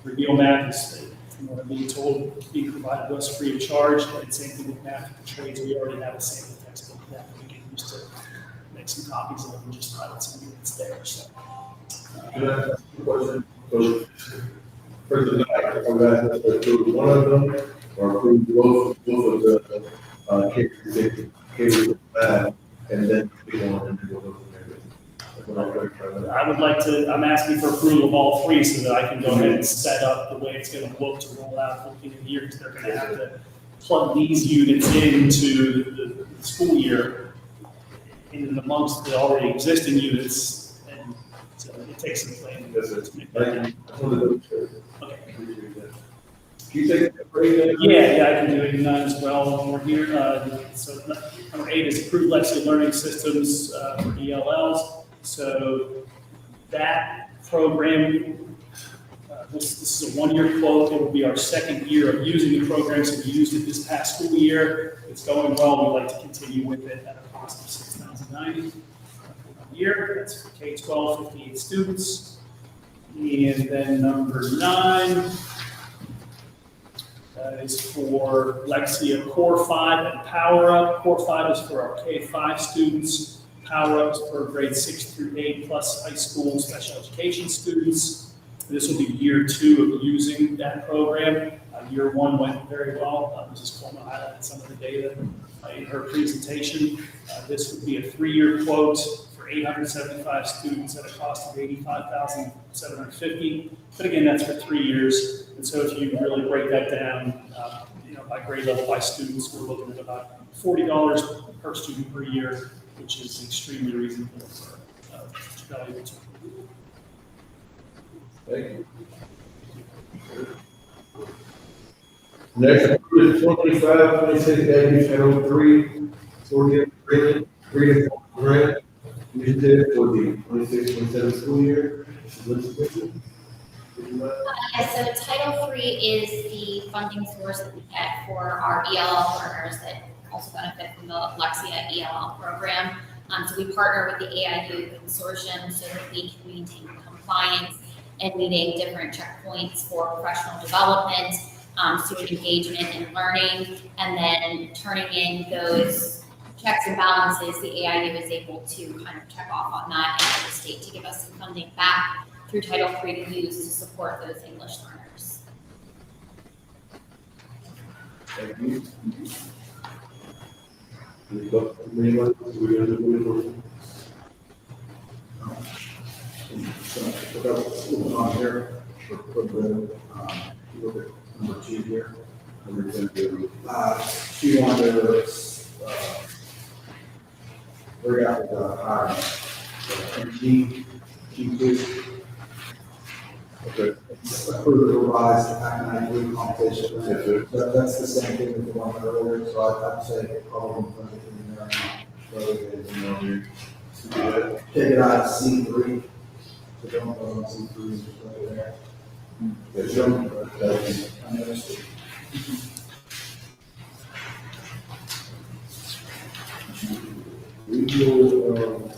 Reveal Math is, from what I'm being told, being provided to us free of charge. And same thing with Math for Trades. We already have a sample textbook that we can use to make some copies of and just highlight some units there. So, Can I ask a question? So, first of all, I'm going to ask to approve one of them or approve both of the K through 5, and then we want to go over there. I would like to, I'm asking for approval of all three so that I can go ahead and set up the way it's going to look to roll out for the beginning of the year, because they're going to have to plug these units into the school year in amongst the already existing units, and so it takes some planning. To make that happen. Okay. Can you take a break then? Yeah, I can do 89 as well. We're here. So number 8 is approved Lexia Learning Systems for ELLs. So that program, this is a 1-year quote. It will be our second year of using the program. So we used it this past school year. It's going well. We'd like to continue with it at a cost of $6,090 a year. That's for K-12, 58 students. And then number 9 is for Lexia Core 5 and Power Up. Core 5 is for our K-5 students. Power Ups for grades 6 through 8 plus high school special education students. This will be year 2 of using that program. Year 1 went very well. Mrs. Coleman highlighted some of the data in her presentation. This would be a 3-year quote for 875 students at a cost of $85,750. But again, that's for 3 years. And so if you really break that down, by grade level, by students, we're looking at about $40 per student per year, which is extremely reasonable for valuable tool. Thank you. Next, is 25-26 Avenue Channel 3, Soria Green Grant Initiative for the 26-27 school year. Mrs. Lindsay, would you mind? Yes, so Title III is the funding source that we get for our ELL learners that also benefit from the Lexia ELL program. So we partner with the AIU consortium so that we can maintain compliance and meeting different checkpoints for professional development, student engagement and learning, and then turning in those checks and balances, the AIU is able to kind of check off on that and get the state to give us some funding back through Title III to use to support those English learners. Thank you. Anyone? We have the So, what's on here, for the, look at number 2 here. She wanted to, bring out the hiring. G2. Okay. Approve the revised academic compensation. Yes, sir. That's the same thing with the one earlier, so I'd say probably put it in there. Take it out of C3. So don't go on C3, just put it there. Yes, sir. I noticed it. We will,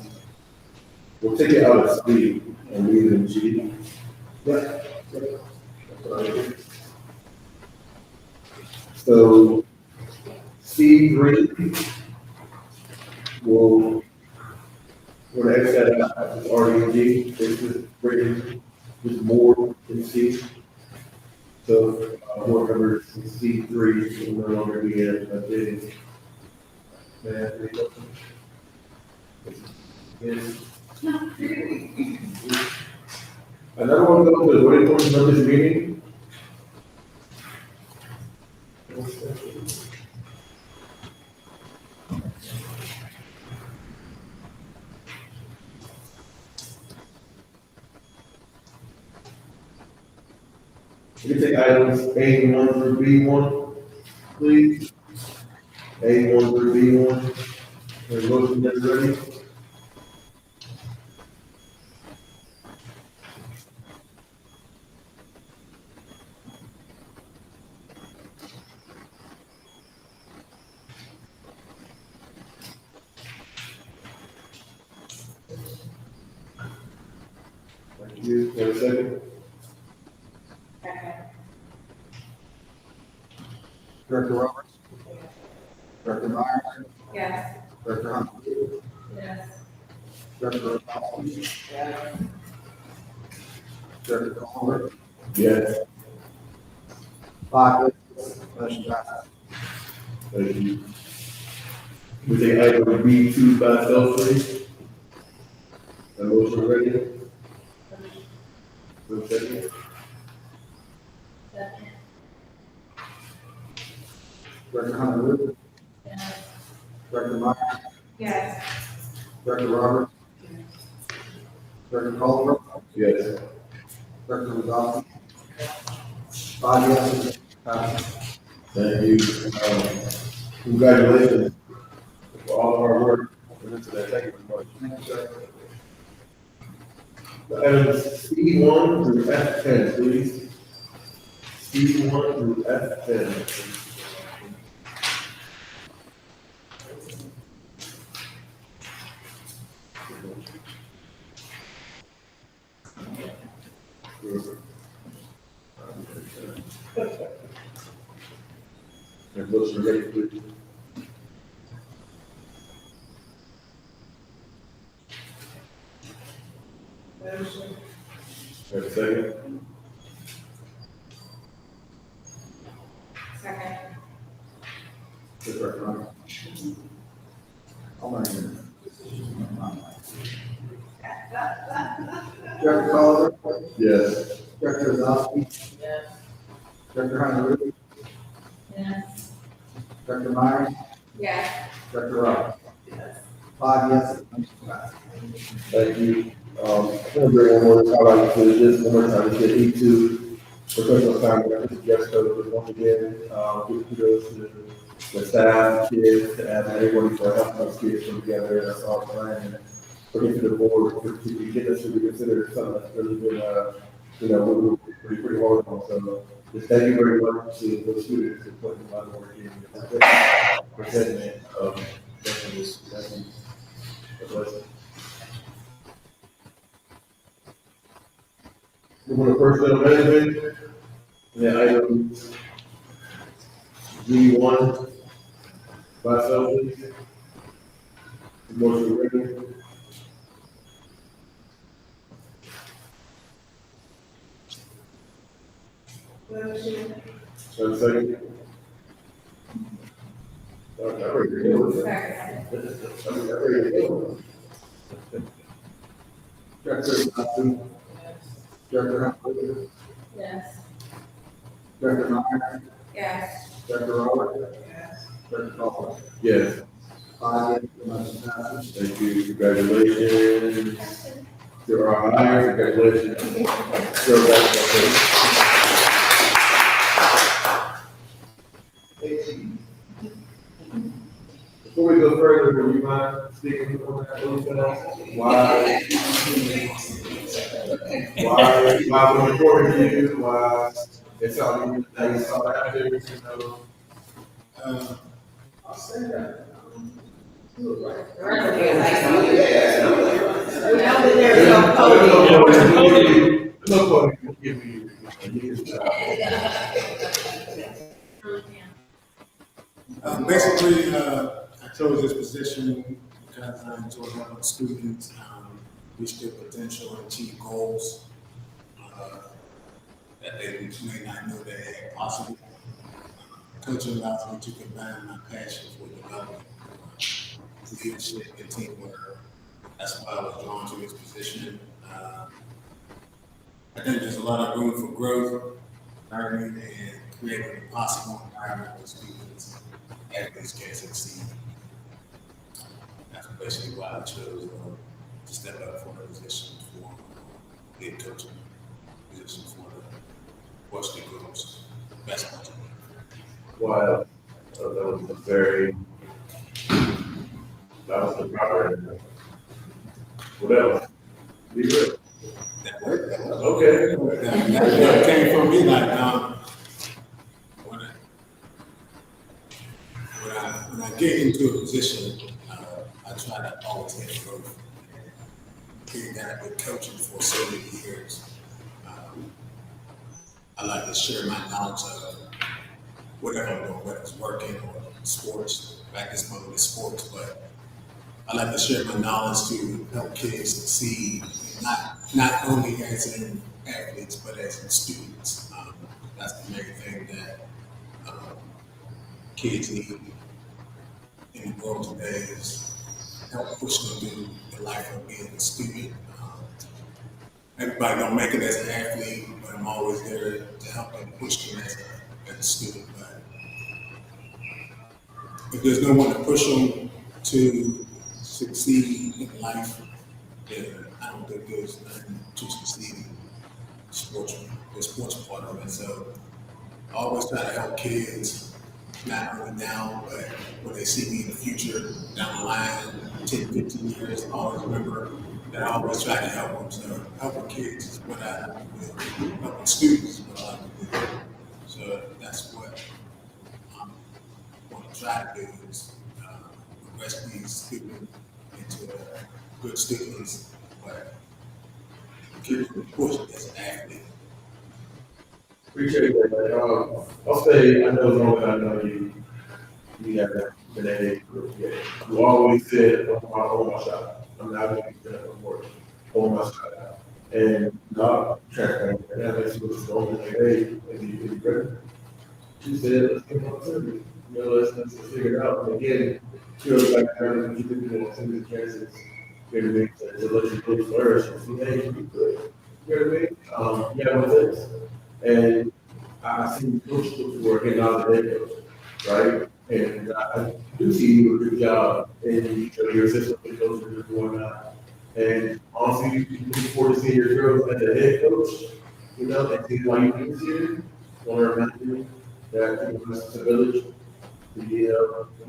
we'll take it out of C and leave it in G. Yeah. That's what I do. So C3 will, we're gonna X that out, it's already in G, this is written, with more in C. So, more covered in C3, will no longer be in updating. May I have any questions? Yes. Another one goes to what important of this meeting. You can take items A1 through B1, please. A1 through B1. There's a motion that's ready. Thank you. Have a second? Director Roberts. Director Myers. Yes. Director Hunt. Yes. Director Rosati. Yes. Director Culver. Yes. 5 yes. Motion passes. Thank you. We take item B2 by itself, please. The motion ready? Have a second? Director Hunter. Yes. Director Myers. Yes. Director Roberts. Director Culver. Yes. Director Rosati. 5 yes. Passes. Thank you. Congratulations for all of our work. Thank you very much. Thank you, sir. Items C1 through F10, please. C1 through F10. Your votes are ready, please. Have a second? Second. Director Hunter. I'll learn here. Director Culver. Yes. Director Rosati. Yes. Director Hunter. Yes. Director Myers. Yes. Director Roberts. Yes. 5 yes. Motion passes. Thank you. I want to bring one more highlight to this one more time. It's the E2 professional assignment. I guest coach once again. Give kudos to the staff, kids, and everybody for helping us kids come together. And that's all plan and looking to the board to get us to be considered something that's really been, we're pretty hard on. So just thank you very much to those students who put in a lot of work in. Presenting it, definitely, a blessing. We're going to personnel management, and item G1, myself, please. Motion ready. So a second. Okay, I'm ready to go. I'm ready to go. Director Hudson. Director Hudson. Yes. Director Meyer. Yes. Director Robert. Yes. Director Crawford. Yes, 5 yes, the motion passes. thank you, congratulations. You're our hire, congratulations. Go back to Before we go further, would you mind speaking on that a little bit? Why was it important to you? Why it's something that you saw after, you know? I'll say that. We know that there's no coding. No coding, give me a year's job. Basically, I chose this position because I enjoy helping students reach their potential and achieve goals that they may not know they had possible. Coaching allows me to combine my passion for development, leadership, and teamwork. That's why I was drawn to this position. I think there's a lot of room for growth, learning, and creating a possible environment for students athletes can succeed. That's basically why I chose to step up for the position for head coaching position for the Washington Girls basketball team. Wow, that was a very, that was the proper, what else? Be real. That worked. That was Okay. that came from me like when I get into a position, I try to always have growth. Being that I've been coaching for so many years, I like to share my knowledge of whatever I'm doing, whether it's working or sports, back this moment in sports, but I like to share my knowledge to help kids succeed, not only as in athletes, but as in students. That's the main thing that kids need in the world today is help push them through the life of being a student. Everybody don't make it as an athlete, but I'm always there to help them push them as a student. But if there's no one to push them to succeed in life, then I don't think there's nothing to succeed in the sports part of it. So I always try to help kids, not only now, but when they see me in the future, down the line, 10, 15 years, I always remember that I always try to help them. So helping kids is what I do. Helping students is what I like to do. So that's what I'm going to try to do is progress these students into good students, but keep them pushed as an athlete. Appreciate that. I'll say, I know as long as I know you, you haven't been a group yet. You always said, hold my shot. I'm not going to be work. Hold my shot. And not transparent. And that makes you strong. Like, hey, if you ready? She said, let's get on service. You know, let's figure it out. And again, she was like, you didn't get some of the chances. You know what I mean? To let you go flourish and see, hey, you good. You know what I mean? Yeah, what's this? And I see you push before getting out of the day, right? And I do see you do a good job in your system, the coaches are doing that. And honestly, you can look forward to seeing your growth as a head coach, you know, and see why you do this here. Learn mentally, that you know, it's a village. You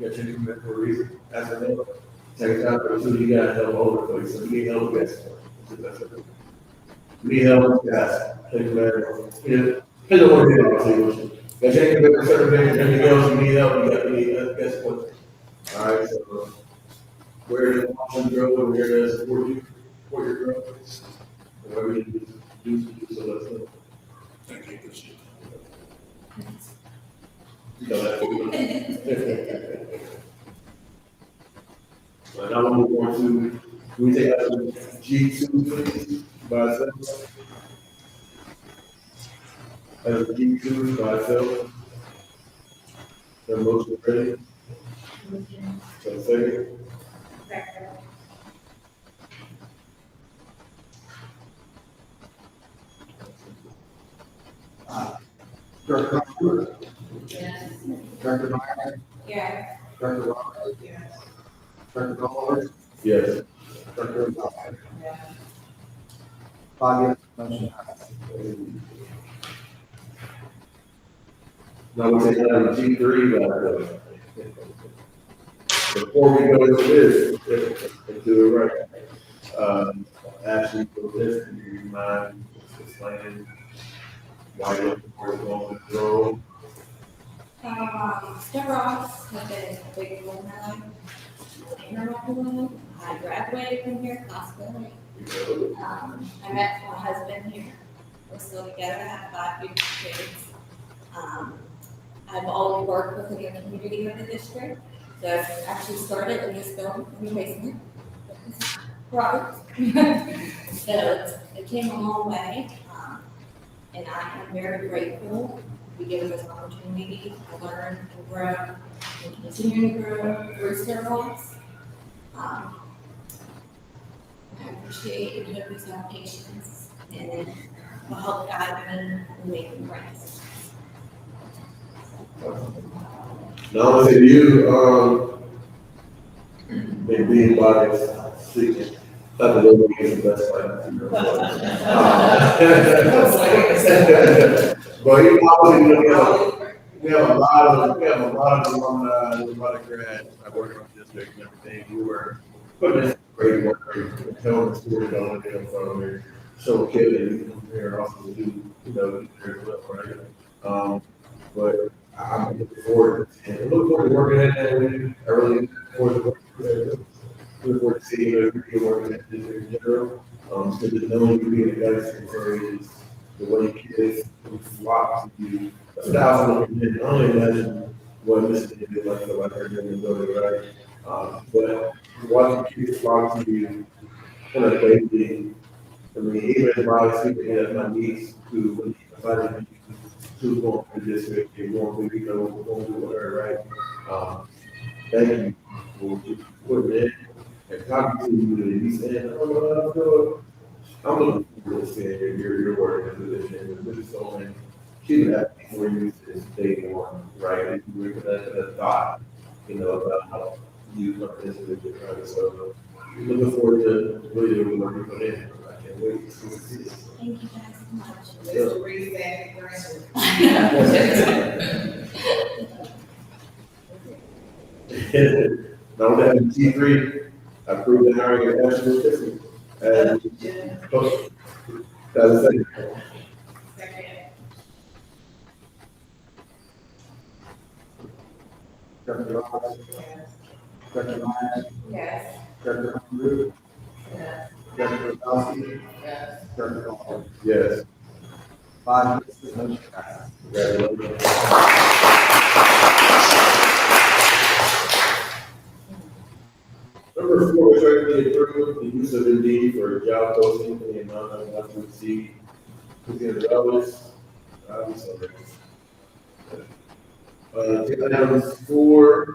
got your commitment for a reason, as a name. Take time for two, you gotta help all over the place, so you need help, guys. We need help, guys. Take care. You know, depends on what you're doing. If you ain't doing certain things, anything else, you need help, you got, guess what? All right, so, where does Austin grow, and where does support you, support your growth? Whatever you do, so let's know. Thank you, appreciate it. You know that. And now we'll move on to, we take item G2, please, by itself. Item G2 by itself. The motion ready? So second. Director Humphrey, Yes. Director Myers, Yes. Director Roberts, Director Culver, Yes. Director Dawson. Yes. 5 yes, motion passes. Now we'll take item G3 by itself. Before we go into this, and do it right, Ashley, for this, do you mind explaining why you're looking for going with the role? Sto-Rox has been a big role in my life. In my life, I graduated from here, hospital. I met my husband here. We're still together, I have 5 beautiful kids. I've always worked within the community of the district. So I actually started in this building, in the basement. Robert. So it came a long way. And I am very grateful. We give us an opportunity to learn and grow and continue to grow through Sto-Rox. I appreciate and hope you have patience and will help guide me in making right decisions. Now, I want to say to you, and being biased, speaking, not that nobody is the best fighter. But you obviously look at, we have a lot of alumni, a lot of grads, I work on district and everything, you were putting in great work, telling the story about what they're from there, show kids that you can compare also to do, you know, very well, right? But I'm looking forward, and I look forward to working at that with you, I really look forward to working there. Look forward to seeing you working at this in general, because the knowing you being a guy is the way kids flock to you. That's what I was looking at. I only imagine what Mr. did like her doing in the building, right? But watching kids flock to you on a daily, I mean, even my speaking as my niece who decided to go to the district and going to, you know, going to with her, right? Thank you for just putting it and talking to you and you saying, oh, I'm looking forward to seeing your work in the position. And this is something keep that for you is day one, right? And you were that thought, you know, about how you come into the district, right? So looking forward to really the work you put in. I can't wait to see it. Thank you guys so much. Mr. Reed, thank you. Now that in G3, approve the hiring of Ashley Tiffany as coach. That's a second. Second. Director Roberts, Yes. Director Myers, Yes. Director Humphrey, Yes. Director Dawson, Yes. Director Culver. Yes. 5 yes, motion passes. Congratulations. Number 4 is recommended approval the use of Indeed for job posting in the amount of not to exceed $200. Items 4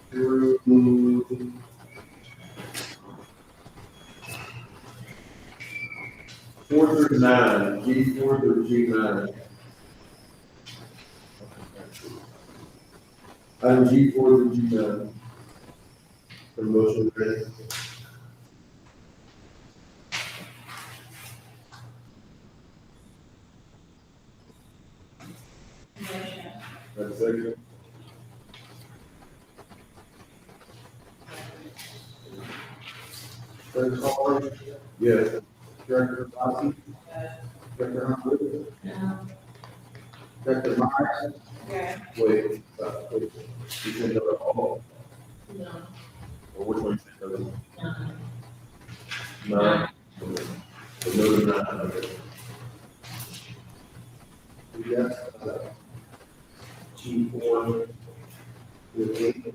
through 9, G4 through G9. Item G4 through G9. For motion ready. Have a second? Director Paul, Yes. Director Rossi, Director Humphrey, Director Myers, Wait, wait. You said no to all? No. Or which one you said no to? None. Okay. So no to none, okay. yes, G4, with 8.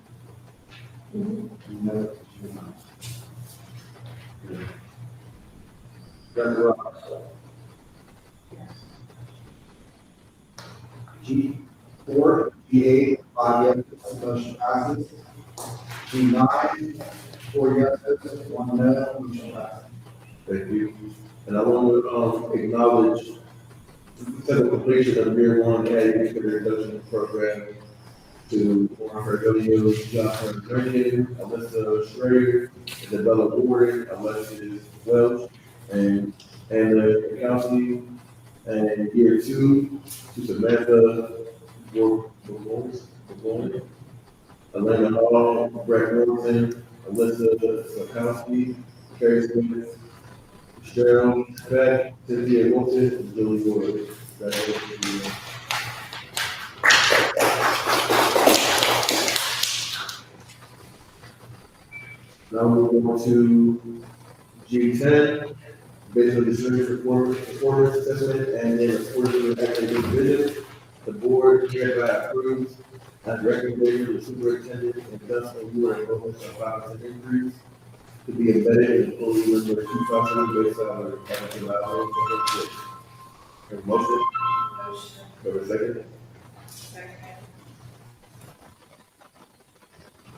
No, G9. Director Ross. G4, G8, 5 yes, motion passes. G9, 4 yeses, 1 no, motion passes. Thank you. And I want to, acknowledge the completion of year one ag reduction program to Former W. Johnson Grenier, Alyssa Schrader, Isabella Ward, Alexis Welch, and the county. And year two to Samantha Borgones, Elena Hall, Brett Morrison, Alyssa Sakowski, Carrie Smith, Cheryl Beck, Cynthia Wilson, and Julie Ward. Congratulations. Now we'll go to G10, based on the student performance assessment and then according to the academic vision. The board hereby approves as recommendation of the superintendent and thus award a bonus of 5% increase to be embedded in the fully number 2000 based on the academic allowance. Have a motion? Have a second?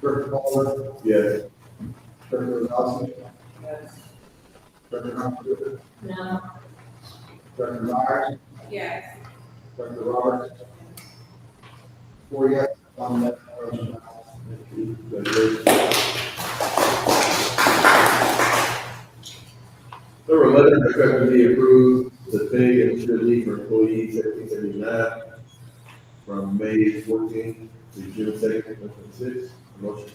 Director Paul, Yes. Director Rossi, Director Humphrey, No. Director Myers, Yes. Director Roberts. 4 yes, 1 no, motion passes. Congratulations. Number 11, respectively approved the pay and leave for employees 1779 from May 14th to June 2nd, 2026. Motion.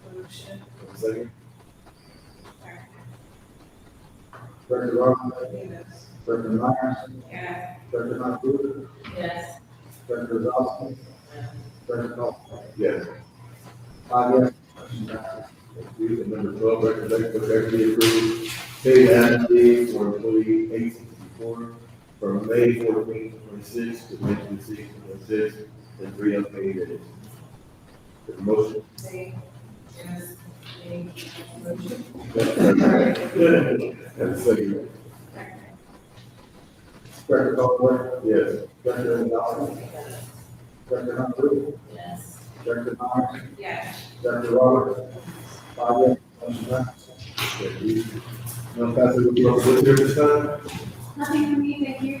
Have a second? Director Roberts, Director Myers, Yes. Director Humphrey, Yes. Director Rossi, Director Paul. Yes. 5 yes, motion passes. Thank you. And number 12, respectively approved paid annual leave for employee 1864 from May 14th, 26 to May 26th, 26, and 3 unpaid days. Have a motion? Have a second? Director Paul, Yes. Director Rossi, Director Humphrey, Yes. Director Myers, Yes. Director Roberts. 5 yes, motion passes. Thank you. Now pass it to you, Solicitor, this time. Nothing for me, thank you.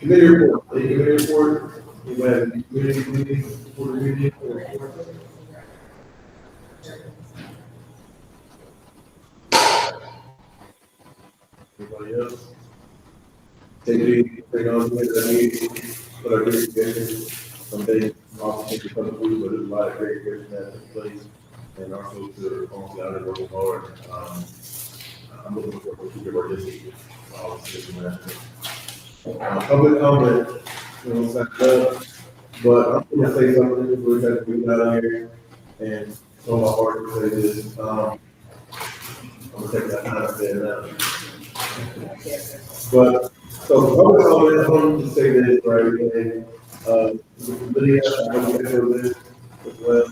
Committee report, any committee report? You have committee meetings for the meeting? Anybody else? Take that meeting, put our great together, someday, also take the public food, but there's a lot of great questions that took place. And also to, also out of working hard, I'm looking forward to your participation. Public comment, you know, it's up, but I'm gonna say something, we're trying to be out here, and so my heart to say this, I'm gonna take that time to say it now. But, so public comment, I want to say this, right, and, Lydia, I know you know this as well,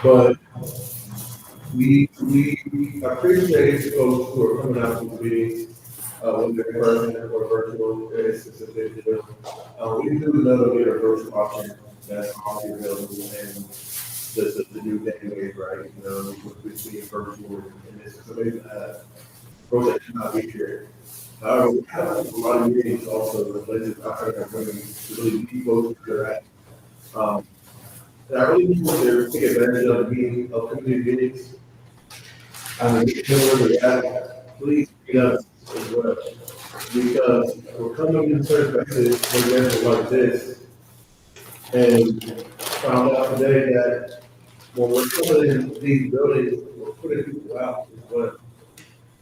but we appreciate folks who are coming out to the meetings, whether in person or virtual, it's a big deal. We do know that we have a virtual option that's also available, and just the new database, right? You know, we see it virtual, and it's amazing that folks that cannot be here. However, we have a lot of meetings also, the places outside our community, to really be close to where they're at. And I really want to take advantage of the meeting, of community meetings. I mean, if you know where they're at, please meet us as well. because we're coming in certain places, for example, like this, and found out today that when we're coming in these buildings, we're putting people out as well.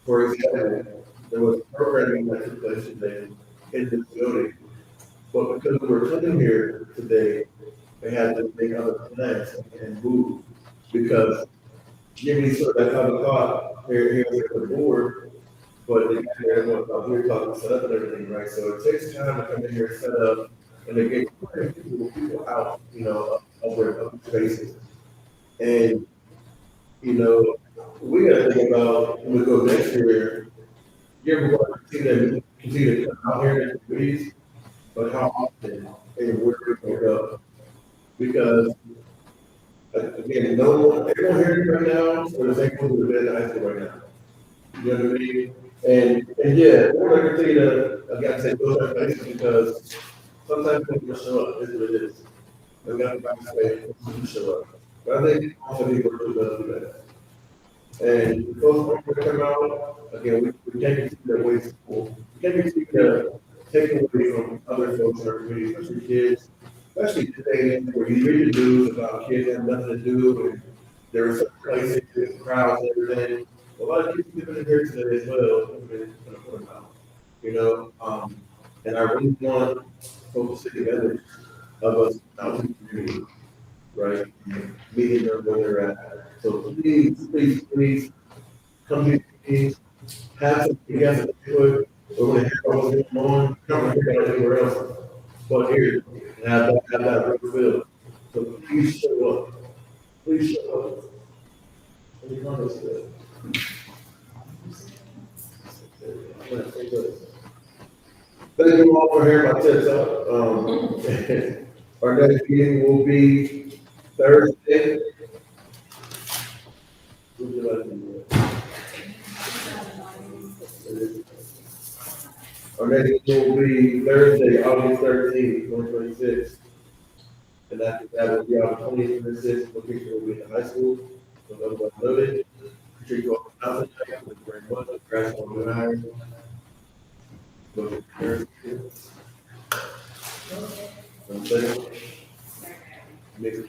For example, there was programming that took place today in this building, but because we were coming here today, they had to make other plans and move, because Jimmy sort of had a thought here at the board, but they got here and we're talking set up and everything, right? So it takes time to come in here and set up, and they get people out, of their spaces. And, we gotta think about, when we go next year, we're going to continue to come out here in the communities, but how often and where we go. Because, again, no one, everyone here right now, for the same people who are in high school right now. You know what I mean? And yeah, we're gonna continue to, like I said, build that basis, because sometimes people show up, is what it is. We got to back away, people show up. But I think also people are doing that. And those people that come out, again, we can't continue to waste school. We can't continue to take away from other folks in our community, especially kids, especially today where you read the news about kids having nothing to do, and there are certain places, crowds, and everything. A lot of kids living in here today as well, we're gonna put them out, and I really want folks to stick together of us out in the community, right? Meeting them where they're at. So please, come to these, have some together, we're gonna hear what's going on, not gonna hear about anywhere else, but here, have that real feel. So please show up, please show up. Any comments to that? Thank you all for hearing my tips out. Our next meeting will be Thursday. Would you like to do that? Our next meeting will be Thursday, August 13th, 2026. And that will be our 2026 location will be in the high school. So everyone noted. Appreciate you all for coming. Thank you very much. Congrats on the hire. Motion carries. Make it